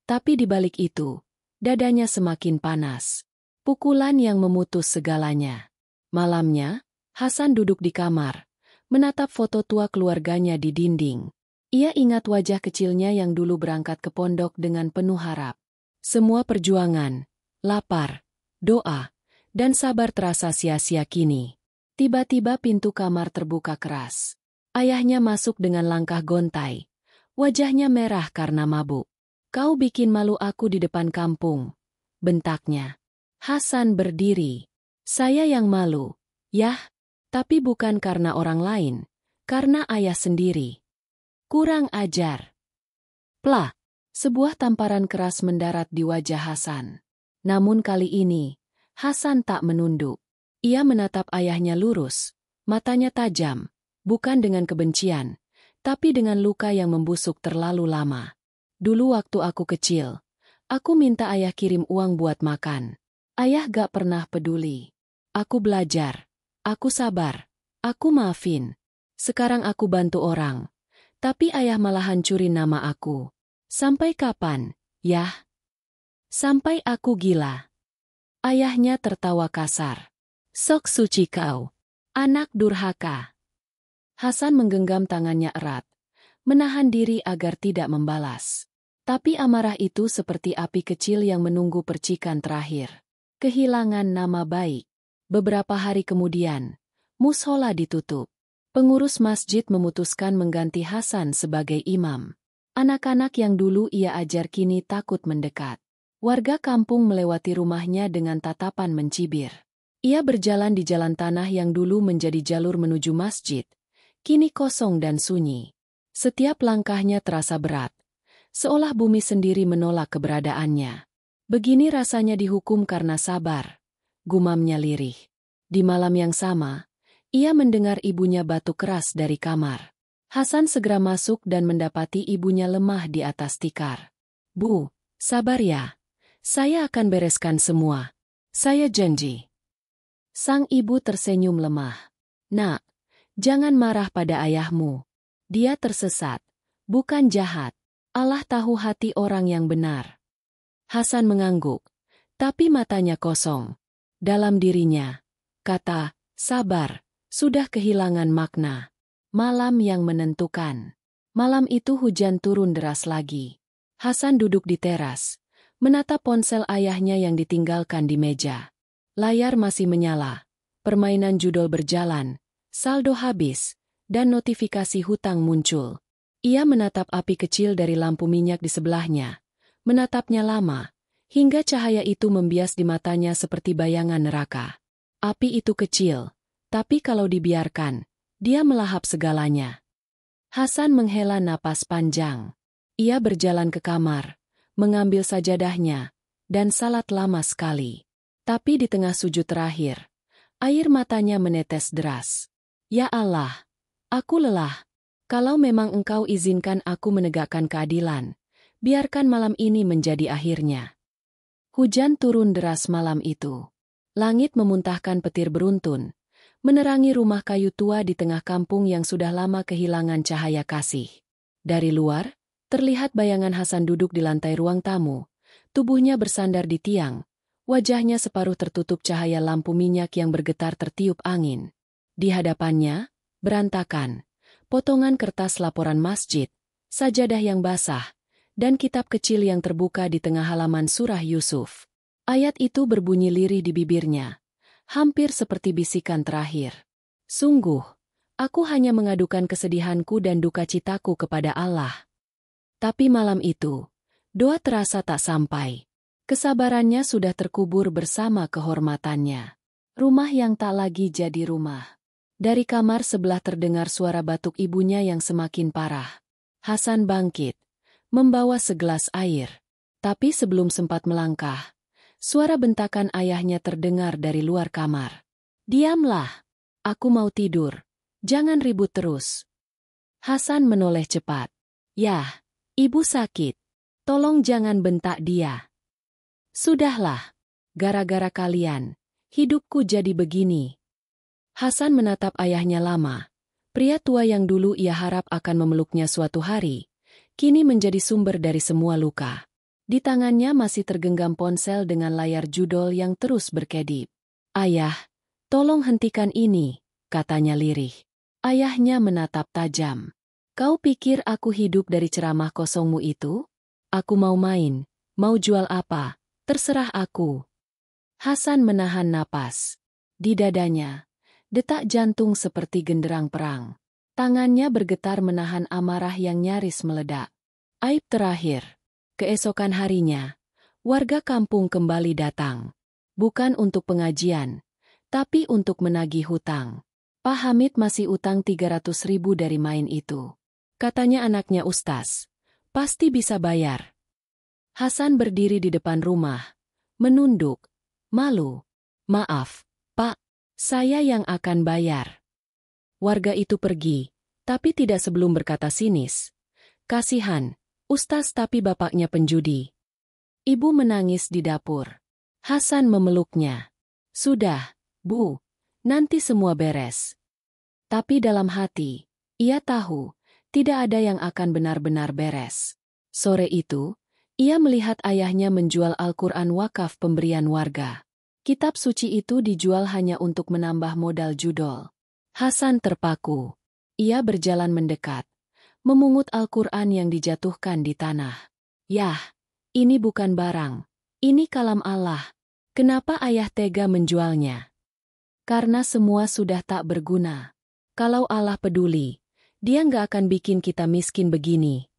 tapi di balik itu, dadanya semakin panas. Pukulan yang memutus segalanya. Malamnya, Hasan duduk di kamar, menatap foto tua keluarganya di dinding. Ia ingat wajah kecilnya yang dulu berangkat ke pondok dengan penuh harap. Semua perjuangan, lapar, doa, dan sabar terasa sia-sia kini. Tiba-tiba pintu kamar terbuka keras. Ayahnya masuk dengan langkah gontai. Wajahnya merah karena mabuk. Kau bikin malu aku di depan kampung, bentaknya. Hasan berdiri. Saya yang malu. Yah, tapi bukan karena orang lain, karena ayah sendiri. Kurang ajar. Plah, sebuah tamparan keras mendarat di wajah Hasan. Namun kali ini, Hasan tak menunduk. Ia menatap ayahnya lurus, matanya tajam, bukan dengan kebencian, tapi dengan luka yang membusuk terlalu lama. Dulu waktu aku kecil, aku minta ayah kirim uang buat makan. Ayah gak pernah peduli. Aku belajar, aku sabar, aku maafin. Sekarang aku bantu orang. Tapi ayah malah hancurin nama aku. Sampai kapan, Yah? Sampai aku gila. Ayahnya tertawa kasar. Sok suci kau, anak durhaka. Hasan menggenggam tangannya erat, menahan diri agar tidak membalas. Tapi amarah itu seperti api kecil yang menunggu percikan terakhir. Kehilangan nama baik. Beberapa hari kemudian, mushola ditutup. Pengurus masjid memutuskan mengganti Hasan sebagai imam. Anak-anak yang dulu ia ajar kini takut mendekat. Warga kampung melewati rumahnya dengan tatapan mencibir. Ia berjalan di jalan tanah yang dulu menjadi jalur menuju masjid, kini kosong dan sunyi. Setiap langkahnya terasa berat, seolah bumi sendiri menolak keberadaannya. Begini rasanya dihukum karena sabar, gumamnya lirih. Di malam yang sama, ia mendengar ibunya batuk keras dari kamar. Hasan segera masuk dan mendapati ibunya lemah di atas tikar. "Bu, sabar ya. Saya akan bereskan semua. Saya janji." Sang ibu tersenyum lemah. "Nak, jangan marah pada ayahmu. Dia tersesat, bukan jahat. Allah tahu hati orang yang benar." Hasan mengangguk, tapi matanya kosong. Dalam dirinya, kata "sabar" sudah kehilangan makna. Malam yang menentukan. Malam itu hujan turun deras lagi. Hasan duduk di teras, menatap ponsel ayahnya yang ditinggalkan di meja. Layar masih menyala, permainan judul berjalan, saldo habis, dan notifikasi hutang muncul. Ia menatap api kecil dari lampu minyak di sebelahnya. Menatapnya lama, hingga cahaya itu membias di matanya seperti bayangan neraka. Api itu kecil, tapi kalau dibiarkan, dia melahap segalanya. Hasan menghela napas panjang. Ia berjalan ke kamar, mengambil sajadahnya, dan salat lama sekali. Tapi di tengah sujud terakhir, air matanya menetes deras. "Ya Allah, aku lelah. Kalau memang Engkau izinkan aku menegakkan keadilan, biarkan malam ini menjadi akhirnya." Hujan turun deras malam itu. Langit memuntahkan petir beruntun, menerangi rumah kayu tua di tengah kampung yang sudah lama kehilangan cahaya kasih. Dari luar, terlihat bayangan Hasan duduk di lantai ruang tamu, tubuhnya bersandar di tiang, wajahnya separuh tertutup cahaya lampu minyak yang bergetar tertiup angin. Di hadapannya, berantakan, potongan kertas laporan masjid, sajadah yang basah, dan kitab kecil yang terbuka di tengah halaman surah Yusuf. Ayat itu berbunyi lirih di bibirnya, hampir seperti bisikan terakhir. "Sungguh, aku hanya mengadukan kesedihanku dan duka citaku kepada Allah." Tapi malam itu, doa terasa tak sampai. Kesabarannya sudah terkubur bersama kehormatannya. Rumah yang tak lagi jadi rumah. Dari kamar sebelah terdengar suara batuk ibunya yang semakin parah. Hasan bangkit, membawa segelas air. Tapi sebelum sempat melangkah, suara bentakan ayahnya terdengar dari luar kamar. "Diamlah, aku mau tidur. Jangan ribut terus." Hasan menoleh cepat. "Yah, ibu sakit. Tolong jangan bentak dia." "Sudahlah, gara-gara kalian, hidupku jadi begini." Hasan menatap ayahnya lama. Pria tua yang dulu ia harap akan memeluknya suatu hari, kini menjadi sumber dari semua luka. Di tangannya masih tergenggam ponsel dengan layar judul yang terus berkedip. "Ayah, tolong hentikan ini," katanya lirih. Ayahnya menatap tajam. "Kau pikir aku hidup dari ceramah kosongmu itu? Aku mau main, mau jual apa, terserah aku." Hasan menahan napas. Di dadanya, detak jantung seperti genderang perang. Tangannya bergetar menahan amarah yang nyaris meledak. Aib terakhir. Keesokan harinya, warga kampung kembali datang. Bukan untuk pengajian, tapi untuk menagih hutang. "Pak Hamid masih utang 300.000 dari main itu," katanya anaknya Ustaz. "Pasti bisa bayar." Hasan berdiri di depan rumah, menunduk, malu. "Maaf, Pak, saya yang akan bayar." Warga itu pergi, tapi tidak sebelum berkata sinis, "Kasihan, Ustaz tapi bapaknya penjudi." Ibu menangis di dapur. Hasan memeluknya. "Sudah, Bu, nanti semua beres." Tapi dalam hati, ia tahu, tidak ada yang akan benar-benar beres. Sore itu, ia melihat ayahnya menjual Al-Quran wakaf pemberian warga. Kitab suci itu dijual hanya untuk menambah modal judul. Hasan terpaku. Ia berjalan mendekat, memungut Al-Quran yang dijatuhkan di tanah. "Yah, ini bukan barang. Ini kalam Allah. Kenapa ayah tega menjualnya?" "Karena semua sudah tak berguna. Kalau Allah peduli, Dia nggak akan bikin kita miskin begini."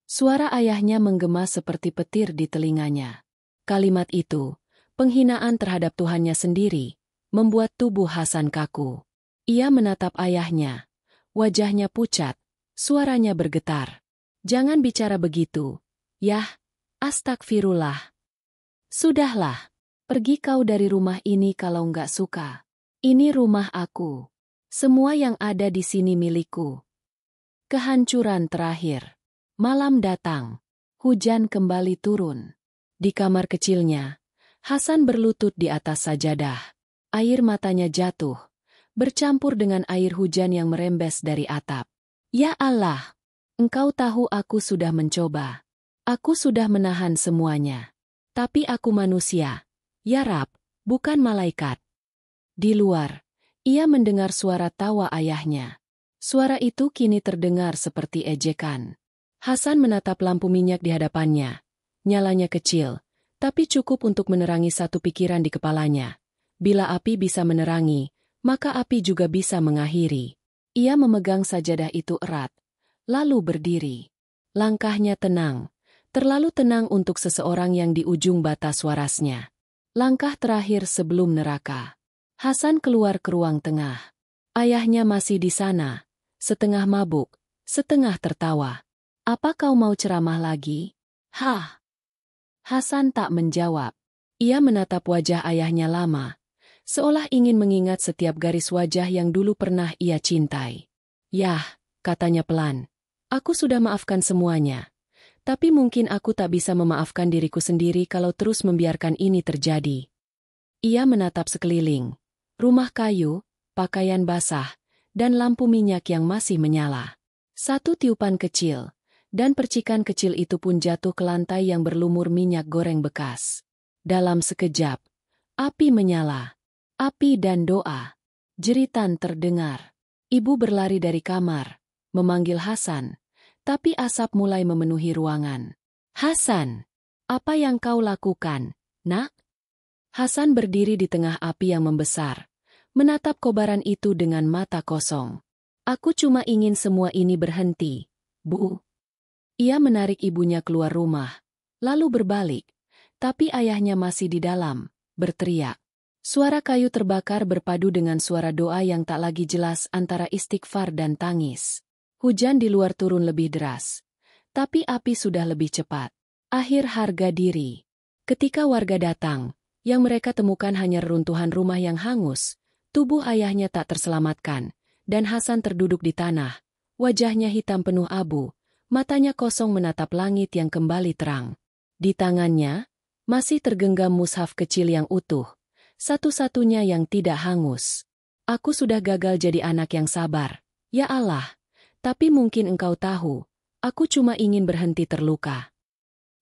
Suara ayahnya menggema seperti petir di telinganya. Kalimat itu, penghinaan terhadap Tuhannya sendiri, membuat tubuh Hasan kaku. Ia menatap ayahnya. Wajahnya pucat, suaranya bergetar. Jangan bicara begitu. Yah, astagfirullah. Sudahlah, pergi kau dari rumah ini kalau nggak suka. Ini rumah aku. Semua yang ada di sini milikku. Kehancuran terakhir. Malam datang. Hujan kembali turun. Di kamar kecilnya, Hasan berlutut di atas sajadah. Air matanya jatuh, bercampur dengan air hujan yang merembes dari atap. Ya Allah, engkau tahu aku sudah mencoba. Aku sudah menahan semuanya. Tapi aku manusia. Ya Rab, bukan malaikat. Di luar, ia mendengar suara tawa ayahnya. Suara itu kini terdengar seperti ejekan. Hasan menatap lampu minyak di hadapannya. Nyalanya kecil, tapi cukup untuk menerangi satu pikiran di kepalanya. Bila api bisa menerangi, maka api juga bisa mengakhiri. Ia memegang sajadah itu erat, lalu berdiri. Langkahnya tenang, terlalu tenang untuk seseorang yang di ujung batas warasnya. Langkah terakhir sebelum neraka. Hasan keluar ke ruang tengah. Ayahnya masih di sana, setengah mabuk, setengah tertawa. Apa kau mau ceramah lagi? Hah? Hasan tak menjawab. Ia menatap wajah ayahnya lama, seolah ingin mengingat setiap garis wajah yang dulu pernah ia cintai. Yah, katanya pelan, aku sudah maafkan semuanya. Tapi mungkin aku tak bisa memaafkan diriku sendiri kalau terus membiarkan ini terjadi. Ia menatap sekeliling. Rumah kayu, pakaian basah, dan lampu minyak yang masih menyala. Satu tiupan kecil, dan percikan kecil itu pun jatuh ke lantai yang berlumur minyak goreng bekas. Dalam sekejap, api menyala. Api dan doa. Jeritan terdengar. Ibu berlari dari kamar, memanggil Hasan, tapi asap mulai memenuhi ruangan. Hasan, apa yang kau lakukan, nak? Hasan berdiri di tengah api yang membesar, menatap kobaran itu dengan mata kosong. Aku cuma ingin semua ini berhenti, Bu. Ia menarik ibunya keluar rumah, lalu berbalik, tapi ayahnya masih di dalam, berteriak. Suara kayu terbakar berpadu dengan suara doa yang tak lagi jelas antara istighfar dan tangis. Hujan di luar turun lebih deras, tapi api sudah lebih cepat. Akhir harga diri. Ketika warga datang, yang mereka temukan hanya reruntuhan rumah yang hangus, tubuh ayahnya tak terselamatkan, dan Hasan terduduk di tanah, wajahnya hitam penuh abu, matanya kosong menatap langit yang kembali terang. Di tangannya, masih tergenggam mushaf kecil yang utuh, satu-satunya yang tidak hangus. Aku sudah gagal jadi anak yang sabar, ya Allah, tapi mungkin engkau tahu, aku cuma ingin berhenti terluka.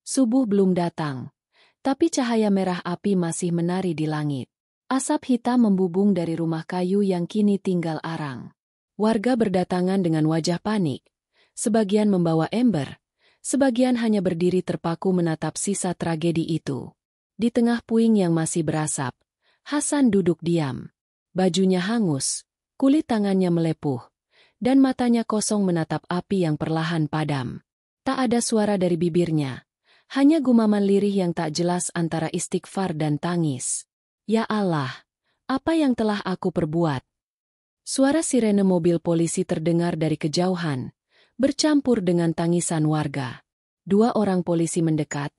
Subuh belum datang, tapi cahaya merah api masih menari di langit. Asap hitam membubung dari rumah kayu yang kini tinggal arang. Warga berdatangan dengan wajah panik. Sebagian membawa ember, sebagian hanya berdiri terpaku menatap sisa tragedi itu. Di tengah puing yang masih berasap, Hasan duduk diam. Bajunya hangus, kulit tangannya melepuh, dan matanya kosong menatap api yang perlahan padam. Tak ada suara dari bibirnya, hanya gumaman lirih yang tak jelas antara istighfar dan tangis. Ya Allah, apa yang telah aku perbuat? Suara sirene mobil polisi terdengar dari kejauhan, bercampur dengan tangisan warga. 2 orang polisi mendekat,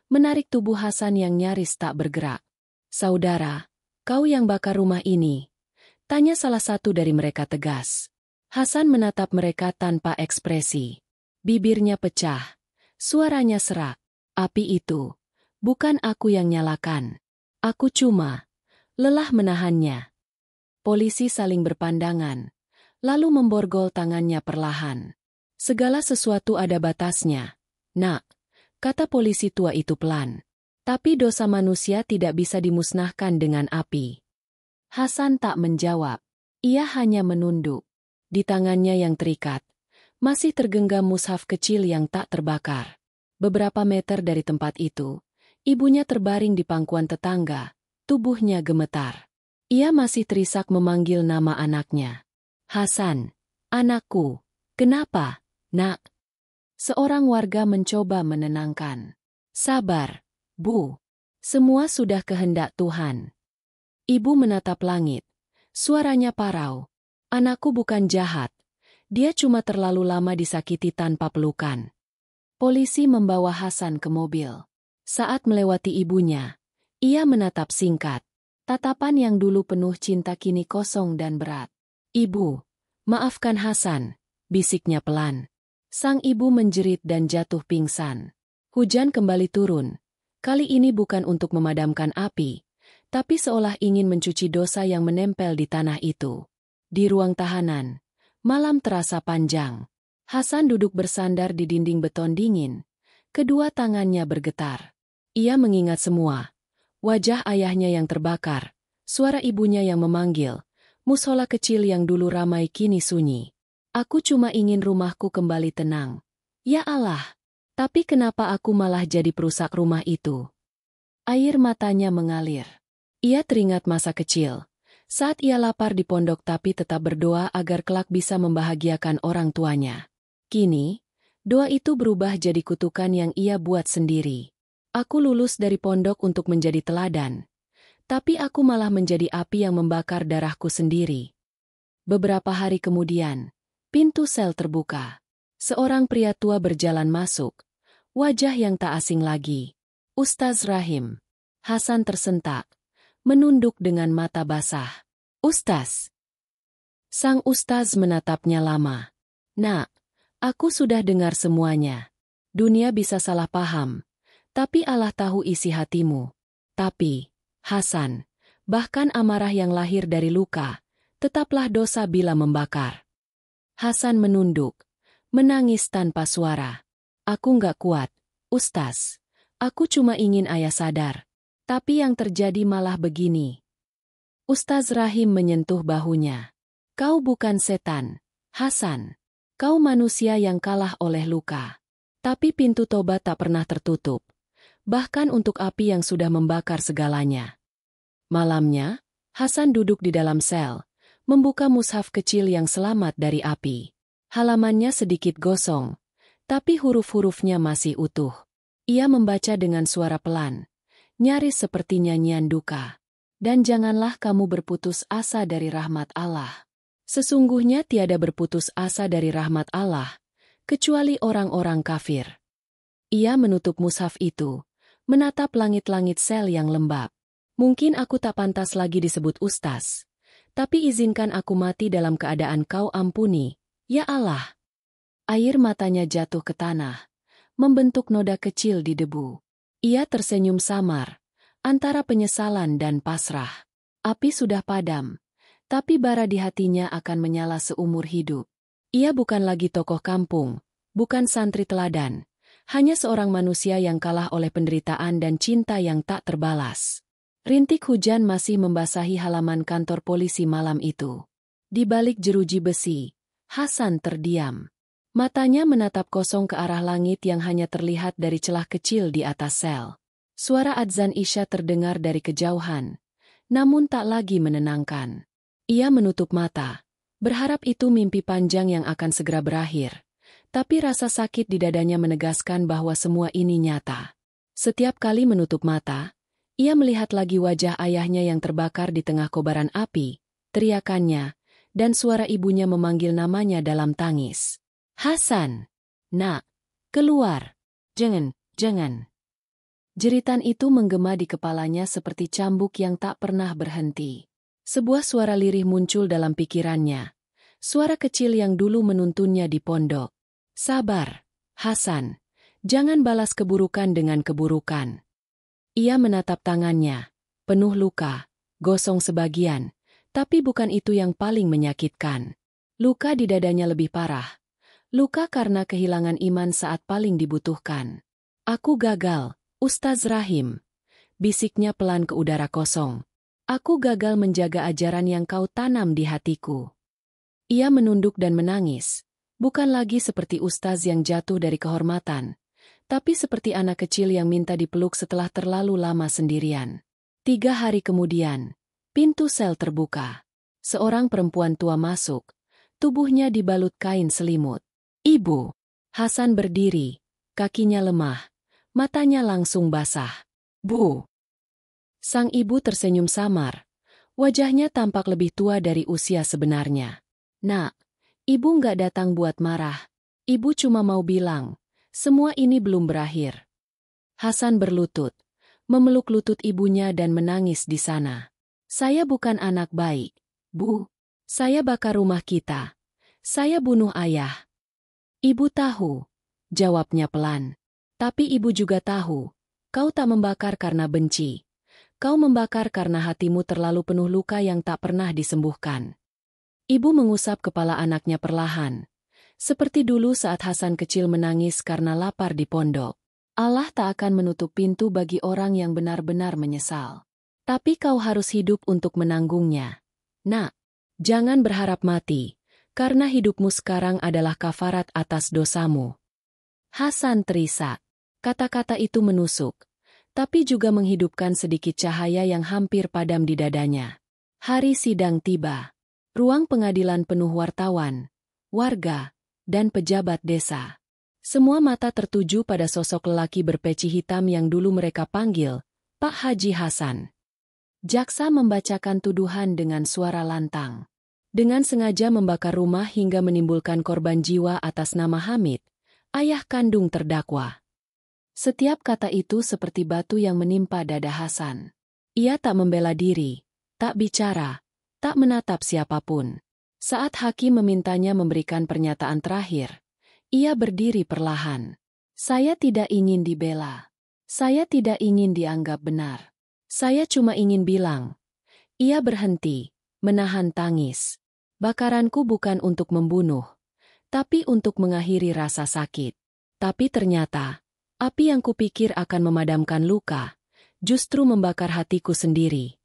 menarik tubuh Hasan yang nyaris tak bergerak. Saudara, kau yang bakar rumah ini? Tanya salah satu dari mereka tegas. Hasan menatap mereka tanpa ekspresi. Bibirnya pecah, suaranya serak. Api itu, bukan aku yang nyalakan. Aku cuma lelah menahannya. Polisi saling berpandangan, lalu memborgol tangannya perlahan. Segala sesuatu ada batasnya, nak, kata polisi tua itu pelan. Tapi dosa manusia tidak bisa dimusnahkan dengan api. Hasan tak menjawab. Ia hanya menunduk. Di tangannya yang terikat, masih tergenggam mushaf kecil yang tak terbakar. Beberapa meter dari tempat itu, ibunya terbaring di pangkuan tetangga, tubuhnya gemetar. Ia masih terisak memanggil nama anaknya. Hasan, anakku, kenapa? Nak. Seorang warga mencoba menenangkan. Sabar, Bu. Semua sudah kehendak Tuhan. Ibu menatap langit. Suaranya parau. Anakku bukan jahat. Dia cuma terlalu lama disakiti tanpa pelukan. Polisi membawa Hasan ke mobil. Saat melewati ibunya, ia menatap singkat. Tatapan yang dulu penuh cinta kini kosong dan berat. Ibu, maafkan Hasan, bisiknya pelan. Sang ibu menjerit dan jatuh pingsan. Hujan kembali turun. Kali ini bukan untuk memadamkan api, tapi seolah ingin mencuci dosa yang menempel di tanah itu. Di ruang tahanan, malam terasa panjang. Hasan duduk bersandar di dinding beton dingin. Kedua tangannya bergetar. Ia mengingat semua. Wajah ayahnya yang terbakar, suara ibunya yang memanggil, musola kecil yang dulu ramai kini sunyi. Aku cuma ingin rumahku kembali tenang. Ya Allah, tapi kenapa aku malah jadi perusak rumah itu? Air matanya mengalir. Ia teringat masa kecil. Saat ia lapar di pondok tapi tetap berdoa agar kelak bisa membahagiakan orang tuanya. Kini, doa itu berubah jadi kutukan yang ia buat sendiri. Aku lulus dari pondok untuk menjadi teladan. Tapi aku malah menjadi api yang membakar darahku sendiri. Beberapa hari kemudian, pintu sel terbuka. Seorang pria tua berjalan masuk. Wajah yang tak asing lagi. Ustaz Rahim. Hasan tersentak. Menunduk dengan mata basah. Ustaz. Sang ustaz menatapnya lama. Nak, aku sudah dengar semuanya. Dunia bisa salah paham. Tapi Allah tahu isi hatimu. Tapi, Hasan, bahkan amarah yang lahir dari luka, tetaplah dosa bila membakar. Hasan menunduk, menangis tanpa suara. Aku nggak kuat, Ustaz. Aku cuma ingin ayah sadar. Tapi yang terjadi malah begini. Ustaz Rahim menyentuh bahunya. Kau bukan setan, Hasan. Kau manusia yang kalah oleh luka. Tapi pintu tobat tak pernah tertutup. Bahkan untuk api yang sudah membakar segalanya. Malamnya, Hasan duduk di dalam sel, membuka mushaf kecil yang selamat dari api. Halamannya sedikit gosong, tapi huruf-hurufnya masih utuh. Ia membaca dengan suara pelan, nyaris seperti nyanyian duka. Dan janganlah kamu berputus asa dari rahmat Allah. Sesungguhnya tiada berputus asa dari rahmat Allah, kecuali orang-orang kafir. Ia menutup mushaf itu, menatap langit-langit sel yang lembab. Mungkin aku tak pantas lagi disebut ustaz. Tapi izinkan aku mati dalam keadaan kau ampuni, ya Allah. Air matanya jatuh ke tanah, membentuk noda kecil di debu. Ia tersenyum samar, antara penyesalan dan pasrah. Api sudah padam, tapi bara di hatinya akan menyala seumur hidup. Ia bukan lagi tokoh kampung, bukan santri teladan. Hanya seorang manusia yang kalah oleh penderitaan dan cinta yang tak terbalas. Rintik hujan masih membasahi halaman kantor polisi malam itu. Di balik jeruji besi, Hasan terdiam. Matanya menatap kosong ke arah langit yang hanya terlihat dari celah kecil di atas sel. Suara adzan Isya terdengar dari kejauhan, namun tak lagi menenangkan. Ia menutup mata, berharap itu mimpi panjang yang akan segera berakhir. Tapi rasa sakit di dadanya menegaskan bahwa semua ini nyata. Setiap kali menutup mata, ia melihat lagi wajah ayahnya yang terbakar di tengah kobaran api, teriakannya, dan suara ibunya memanggil namanya dalam tangis. Hasan! Nak! Keluar! Jangan, jangan! Jeritan itu menggema di kepalanya seperti cambuk yang tak pernah berhenti. Sebuah suara lirih muncul dalam pikirannya. Suara kecil yang dulu menuntunnya di pondok. Sabar, Hasan. Jangan balas keburukan dengan keburukan. Ia menatap tangannya, penuh luka, gosong sebagian, tapi bukan itu yang paling menyakitkan. Luka di dadanya lebih parah. Luka karena kehilangan iman saat paling dibutuhkan. Aku gagal, Ustaz Rahim. Bisiknya pelan ke udara kosong. Aku gagal menjaga ajaran yang kau tanam di hatiku. Ia menunduk dan menangis. Bukan lagi seperti ustaz yang jatuh dari kehormatan, tapi seperti anak kecil yang minta dipeluk setelah terlalu lama sendirian. 3 hari kemudian, pintu sel terbuka. Seorang perempuan tua masuk, tubuhnya dibalut kain selimut. Ibu! Hasan berdiri, kakinya lemah, matanya langsung basah. Bu! Sang ibu tersenyum samar. Wajahnya tampak lebih tua dari usia sebenarnya. Nak, ibu nggak datang buat marah. Ibu cuma mau bilang, semua ini belum berakhir. Hasan berlutut, memeluk lutut ibunya dan menangis di sana. Saya bukan anak baik, Bu. Saya bakar rumah kita. Saya bunuh ayah. Ibu tahu, jawabnya pelan. Tapi ibu juga tahu, kau tak membakar karena benci. Kau membakar karena hatimu terlalu penuh luka yang tak pernah disembuhkan. Ibu mengusap kepala anaknya perlahan. Seperti dulu saat Hasan kecil menangis karena lapar di pondok. Allah tak akan menutup pintu bagi orang yang benar-benar menyesal. Tapi kau harus hidup untuk menanggungnya. Nak, jangan berharap mati, karena hidupmu sekarang adalah kafarat atas dosamu. Hasan terisak. Kata-kata itu menusuk, tapi juga menghidupkan sedikit cahaya yang hampir padam di dadanya. Hari sidang tiba. Ruang pengadilan penuh wartawan, warga, dan pejabat desa. Semua mata tertuju pada sosok lelaki berpeci hitam yang dulu mereka panggil Pak Haji Hasan. Jaksa membacakan tuduhan dengan suara lantang. Dengan sengaja membakar rumah hingga menimbulkan korban jiwa atas nama Hamid, ayah kandung terdakwa. Setiap kata itu seperti batu yang menimpa dada Hasan. Ia tak membela diri, tak bicara, tak menatap siapapun. Saat hakim memintanya memberikan pernyataan terakhir, ia berdiri perlahan. Saya tidak ingin dibela. Saya tidak ingin dianggap benar. Saya cuma ingin bilang. Ia berhenti, menahan tangis. Bakaranku bukan untuk membunuh, tapi untuk mengakhiri rasa sakit. Tapi ternyata, api yang kupikir akan memadamkan luka, justru membakar hatiku sendiri.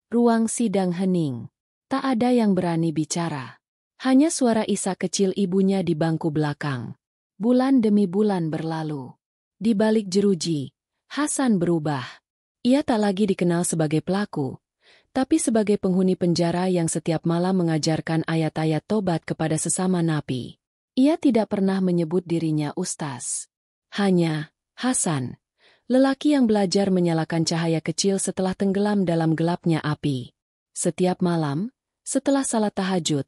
Ruang sidang hening. Tak ada yang berani bicara. Hanya suara isak kecil ibunya di bangku belakang. Bulan demi bulan berlalu. Di balik jeruji, Hasan berubah. Ia tak lagi dikenal sebagai pelaku, tapi sebagai penghuni penjara yang setiap malam mengajarkan ayat-ayat tobat kepada sesama napi. Ia tidak pernah menyebut dirinya ustaz. Hanya Hasan, lelaki yang belajar menyalakan cahaya kecil setelah tenggelam dalam gelapnya api. Setiap malam, setelah salat tahajud,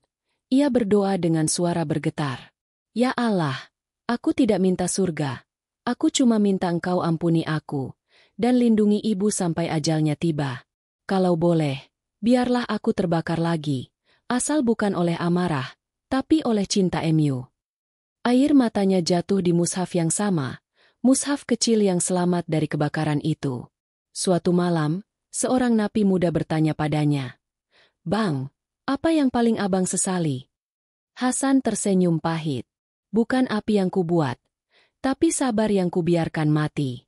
ia berdoa dengan suara bergetar. Ya Allah, aku tidak minta surga. Aku cuma minta Engkau ampuni aku, dan lindungi ibu sampai ajalnya tiba. Kalau boleh, biarlah aku terbakar lagi, asal bukan oleh amarah, tapi oleh cinta MU. Air matanya jatuh di mushaf yang sama, mushaf kecil yang selamat dari kebakaran itu. Suatu malam, seorang napi muda bertanya padanya, "Bang, apa yang paling abang sesali?" Hasan tersenyum pahit. Bukan api yang kubuat, tapi sabar yang kubiarkan mati.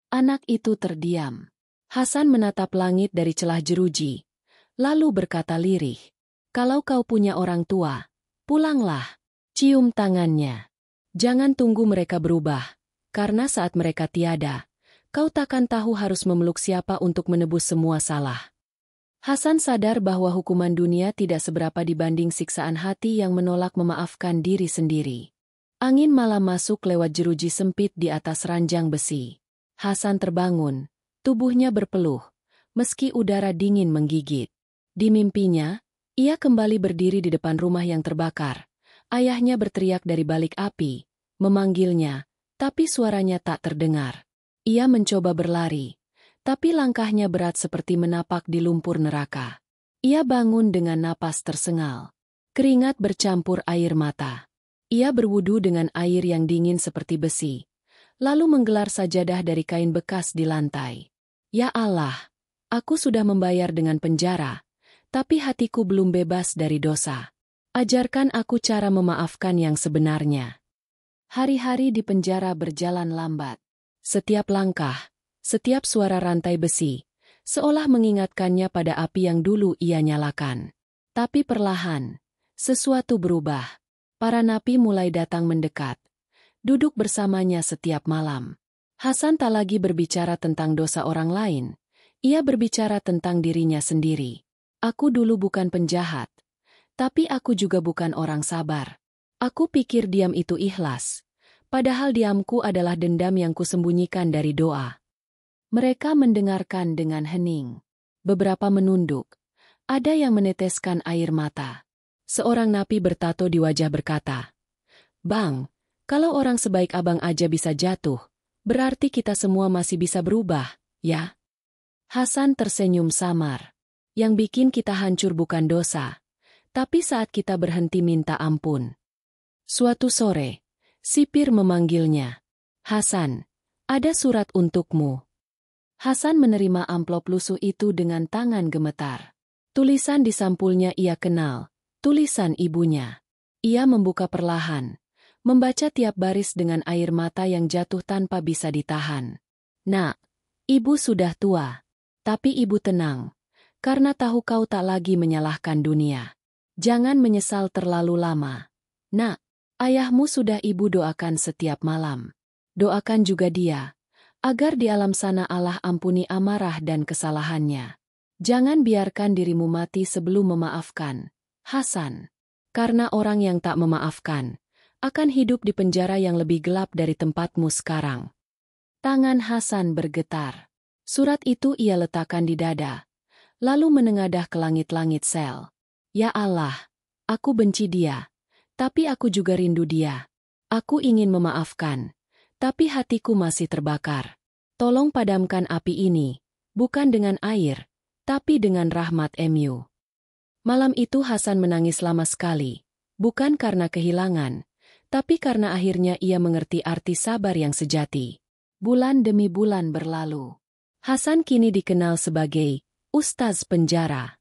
Anak itu terdiam. Hasan menatap langit dari celah jeruji, lalu berkata lirih, "Kalau kau punya orang tua, pulanglah, cium tangannya. Jangan tunggu mereka berubah, karena saat mereka tiada, kau takkan tahu harus memeluk siapa untuk menebus semua salah." Hasan sadar bahwa hukuman dunia tidak seberapa dibanding siksaan hati yang menolak memaafkan diri sendiri. Angin malam masuk lewat jeruji sempit di atas ranjang besi. Hasan terbangun, tubuhnya berpeluh, meski udara dingin menggigit. Di mimpinya, ia kembali berdiri di depan rumah yang terbakar. Ayahnya berteriak dari balik api, memanggilnya, tapi suaranya tak terdengar. Ia mencoba berlari, tapi langkahnya berat seperti menapak di lumpur neraka. Ia bangun dengan napas tersengal. Keringat bercampur air mata. Ia berwudu dengan air yang dingin seperti besi, lalu menggelar sajadah dari kain bekas di lantai. Ya Allah, aku sudah membayar dengan penjara, tapi hatiku belum bebas dari dosa. Ajarkan aku cara memaafkan yang sebenarnya. Hari-hari di penjara berjalan lambat. Setiap langkah, setiap suara rantai besi, seolah mengingatkannya pada api yang dulu ia nyalakan. Tapi perlahan, sesuatu berubah. Para napi mulai datang mendekat, duduk bersamanya setiap malam. Hasan tak lagi berbicara tentang dosa orang lain. Ia berbicara tentang dirinya sendiri. Aku dulu bukan penjahat, tapi aku juga bukan orang sabar. Aku pikir diam itu ikhlas, padahal diamku adalah dendam yang kusembunyikan dari doa. Mereka mendengarkan dengan hening. Beberapa menunduk. Ada yang meneteskan air mata. Seorang napi bertato di wajah berkata, "Bang, kalau orang sebaik abang aja bisa jatuh, berarti kita semua masih bisa berubah, ya?" Hasan tersenyum samar. Yang bikin kita hancur bukan dosa, tapi saat kita berhenti minta ampun. Suatu sore, sipir memanggilnya. "Hasan, ada surat untukmu." Hasan menerima amplop lusuh itu dengan tangan gemetar. Tulisan di sampulnya ia kenal, tulisan ibunya. Ia membuka perlahan, membaca tiap baris dengan air mata yang jatuh tanpa bisa ditahan. "Nak, ibu sudah tua. Tapi ibu tenang, karena tahu kau tak lagi menyalahkan dunia. Jangan menyesal terlalu lama. Nak, ayahmu sudah ibu doakan setiap malam. Doakan juga dia, agar di alam sana Allah ampuni amarah dan kesalahannya. Jangan biarkan dirimu mati sebelum memaafkan, Hasan. Karena orang yang tak memaafkan akan hidup di penjara yang lebih gelap dari tempatmu sekarang." Tangan Hasan bergetar. Surat itu ia letakkan di dada, lalu menengadah ke langit-langit sel. "Ya Allah, aku benci dia, tapi aku juga rindu dia. Aku ingin memaafkan, tapi hatiku masih terbakar. Tolong padamkan api ini, bukan dengan air, tapi dengan rahmat Mu." Malam itu Hasan menangis lama sekali, bukan karena kehilangan, tapi karena akhirnya ia mengerti arti sabar yang sejati. Bulan demi bulan berlalu. Hasan kini dikenal sebagai Ustaz Penjara.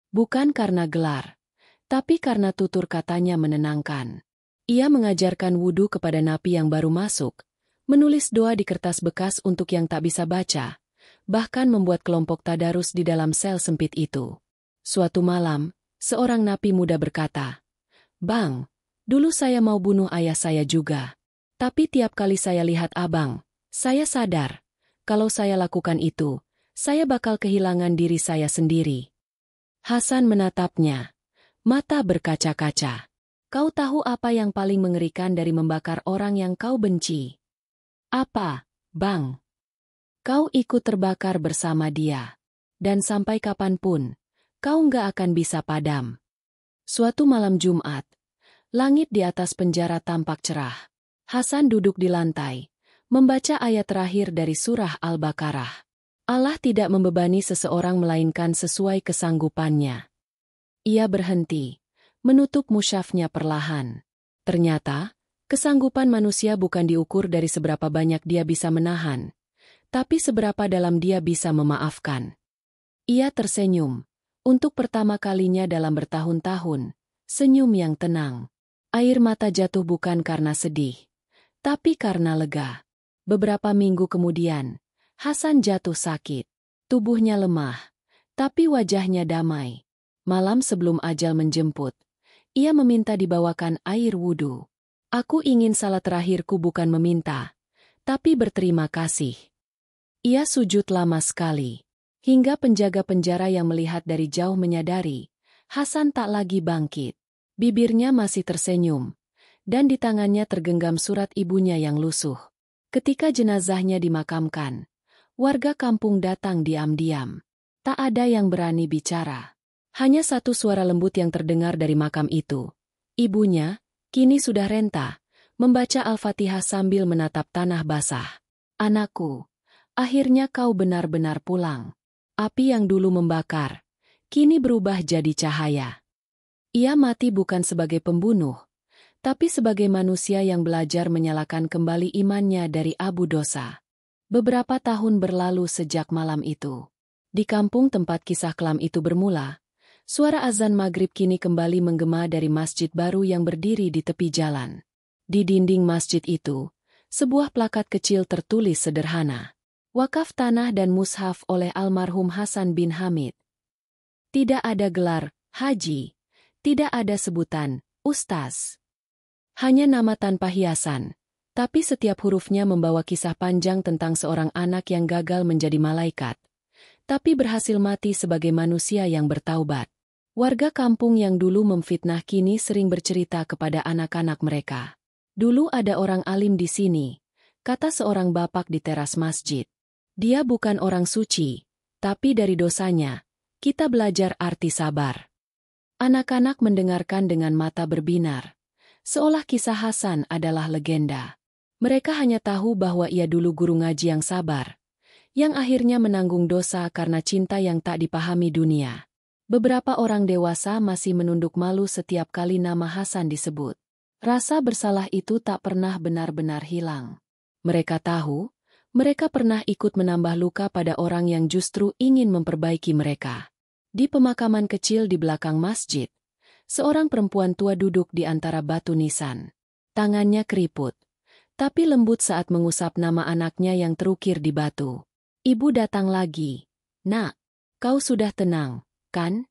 Bukan karena gelar, tapi karena tutur katanya menenangkan. Ia mengajarkan wudu kepada napi yang baru masuk, menulis doa di kertas bekas untuk yang tak bisa baca, bahkan membuat kelompok tadarus di dalam sel sempit itu. Suatu malam, seorang napi muda berkata, "Bang, dulu saya mau bunuh ayah saya juga. Tapi tiap kali saya lihat abang, saya sadar, kalau saya lakukan itu, saya bakal kehilangan diri saya sendiri." Hasan menatapnya, mata berkaca-kaca. "Kau tahu apa yang paling mengerikan dari membakar orang yang kau benci?" "Apa, Bang?" "Kau ikut terbakar bersama dia. Dan sampai kapanpun, kau nggak akan bisa padam." Suatu malam Jumat, langit di atas penjara tampak cerah. Hasan duduk di lantai, membaca ayat terakhir dari surah Al-Baqarah. Allah tidak membebani seseorang melainkan sesuai kesanggupannya. Ia berhenti, menutup mushafnya perlahan. Ternyata, kesanggupan manusia bukan diukur dari seberapa banyak dia bisa menahan, tapi seberapa dalam dia bisa memaafkan. Ia tersenyum. Untuk pertama kalinya dalam bertahun-tahun, senyum yang tenang. Air mata jatuh bukan karena sedih, tapi karena lega. Beberapa minggu kemudian, Hasan jatuh sakit. Tubuhnya lemah, tapi wajahnya damai. Malam sebelum ajal menjemput, ia meminta dibawakan air wudu. "Aku ingin salat terakhirku bukan meminta, tapi berterima kasih." Ia sujud lama sekali. Hingga penjaga penjara yang melihat dari jauh menyadari, Hasan tak lagi bangkit. Bibirnya masih tersenyum, dan di tangannya tergenggam surat ibunya yang lusuh. Ketika jenazahnya dimakamkan, warga kampung datang diam-diam. Tak ada yang berani bicara. Hanya satu suara lembut yang terdengar dari makam itu. Ibunya, kini sudah renta, membaca Al-Fatihah sambil menatap tanah basah. "Anakku, akhirnya kau benar-benar pulang. Api yang dulu membakar, kini berubah jadi cahaya." Ia mati bukan sebagai pembunuh, tapi sebagai manusia yang belajar menyalakan kembali imannya dari abu dosa. Beberapa tahun berlalu sejak malam itu. Di kampung tempat kisah kelam itu bermula, suara azan maghrib kini kembali menggema dari masjid baru yang berdiri di tepi jalan. Di dinding masjid itu, sebuah plakat kecil tertulis sederhana. "Wakaf tanah dan mushaf oleh almarhum Hasan bin Hamid." Tidak ada gelar, haji. Tidak ada sebutan, ustaz. Hanya nama tanpa hiasan. Tapi setiap hurufnya membawa kisah panjang tentang seorang anak yang gagal menjadi malaikat, tapi berhasil mati sebagai manusia yang bertaubat. Warga kampung yang dulu memfitnah kini sering bercerita kepada anak-anak mereka. "Dulu ada orang alim di sini," kata seorang bapak di teras masjid. Dia bukan orang suci, tapi dari dosanya, kita belajar arti sabar. Anak-anak mendengarkan dengan mata berbinar, seolah kisah Hasan adalah legenda. Mereka hanya tahu bahwa ia dulu guru ngaji yang sabar, yang akhirnya menanggung dosa karena cinta yang tak dipahami dunia. Beberapa orang dewasa masih menunduk malu setiap kali nama Hasan disebut. Rasa bersalah itu tak pernah benar-benar hilang. Mereka tahu, mereka pernah ikut menambah luka pada orang yang justru ingin memperbaiki mereka. Di pemakaman kecil di belakang masjid, seorang perempuan tua duduk di antara batu nisan. Tangannya keriput, tapi lembut saat mengusap nama anaknya yang terukir di batu. Ibu datang lagi. "Nak, kau sudah tenang, kan?"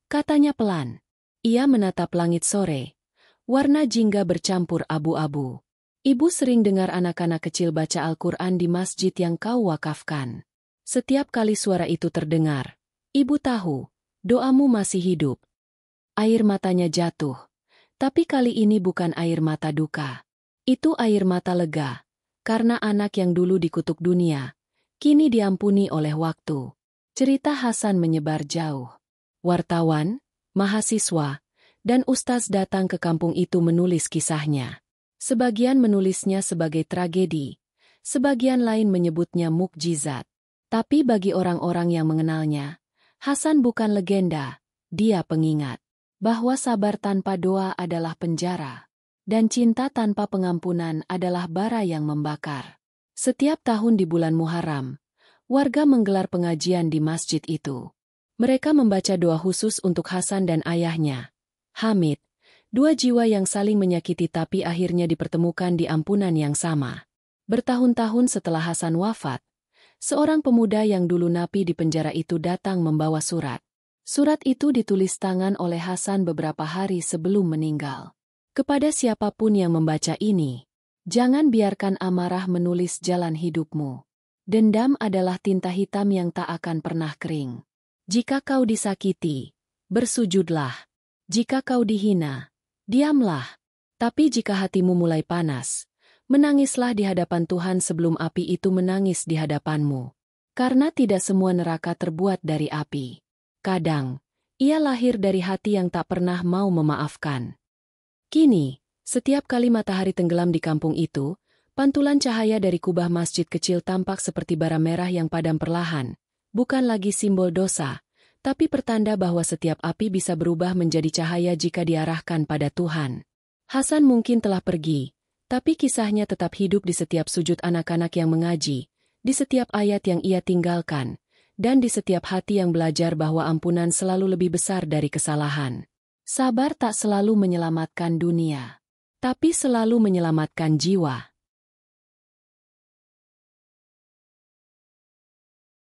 katanya pelan. Ia menatap langit sore. Warna jingga bercampur abu-abu. "Ibu sering dengar anak-anak kecil baca Al-Quran di masjid yang kau wakafkan. Setiap kali suara itu terdengar, ibu tahu, doamu masih hidup." Air matanya jatuh. Tapi kali ini bukan air mata duka. Itu air mata lega. Karena anak yang dulu dikutuk dunia, kini diampuni oleh waktu. Cerita Hasan menyebar jauh. Wartawan, mahasiswa, dan ustaz datang ke kampung itu menulis kisahnya. Sebagian menulisnya sebagai tragedi, sebagian lain menyebutnya mukjizat. Tapi bagi orang-orang yang mengenalnya, Hasan bukan legenda, dia pengingat bahwa sabar tanpa doa adalah penjara, dan cinta tanpa pengampunan adalah bara yang membakar. Setiap tahun di bulan Muharram, warga menggelar pengajian di masjid itu. Mereka membaca doa khusus untuk Hasan dan ayahnya, Hamid, dua jiwa yang saling menyakiti tapi akhirnya dipertemukan di ampunan yang sama. Bertahun-tahun setelah Hasan wafat, seorang pemuda yang dulu napi di penjara itu datang membawa surat. Surat itu ditulis tangan oleh Hasan beberapa hari sebelum meninggal. "Kepada siapapun yang membaca ini, jangan biarkan amarah menulis jalan hidupmu. Dendam adalah tinta hitam yang tak akan pernah kering. Jika kau disakiti, bersujudlah. Jika kau dihina, diamlah. Tapi jika hatimu mulai panas, menangislah di hadapan Tuhan sebelum api itu menangis di hadapanmu. Karena tidak semua neraka terbuat dari api. Kadang, ia lahir dari hati yang tak pernah mau memaafkan." Kini, setiap kali matahari tenggelam di kampung itu, pantulan cahaya dari kubah masjid kecil tampak seperti bara merah yang padam perlahan. Bukan lagi simbol dosa, tapi pertanda bahwa setiap api bisa berubah menjadi cahaya jika diarahkan pada Tuhan. Hasan mungkin telah pergi, tapi kisahnya tetap hidup di setiap sujud anak-anak yang mengaji, di setiap ayat yang ia tinggalkan, dan di setiap hati yang belajar bahwa ampunan selalu lebih besar dari kesalahan. Sabar tak selalu menyelamatkan dunia, tapi selalu menyelamatkan jiwa.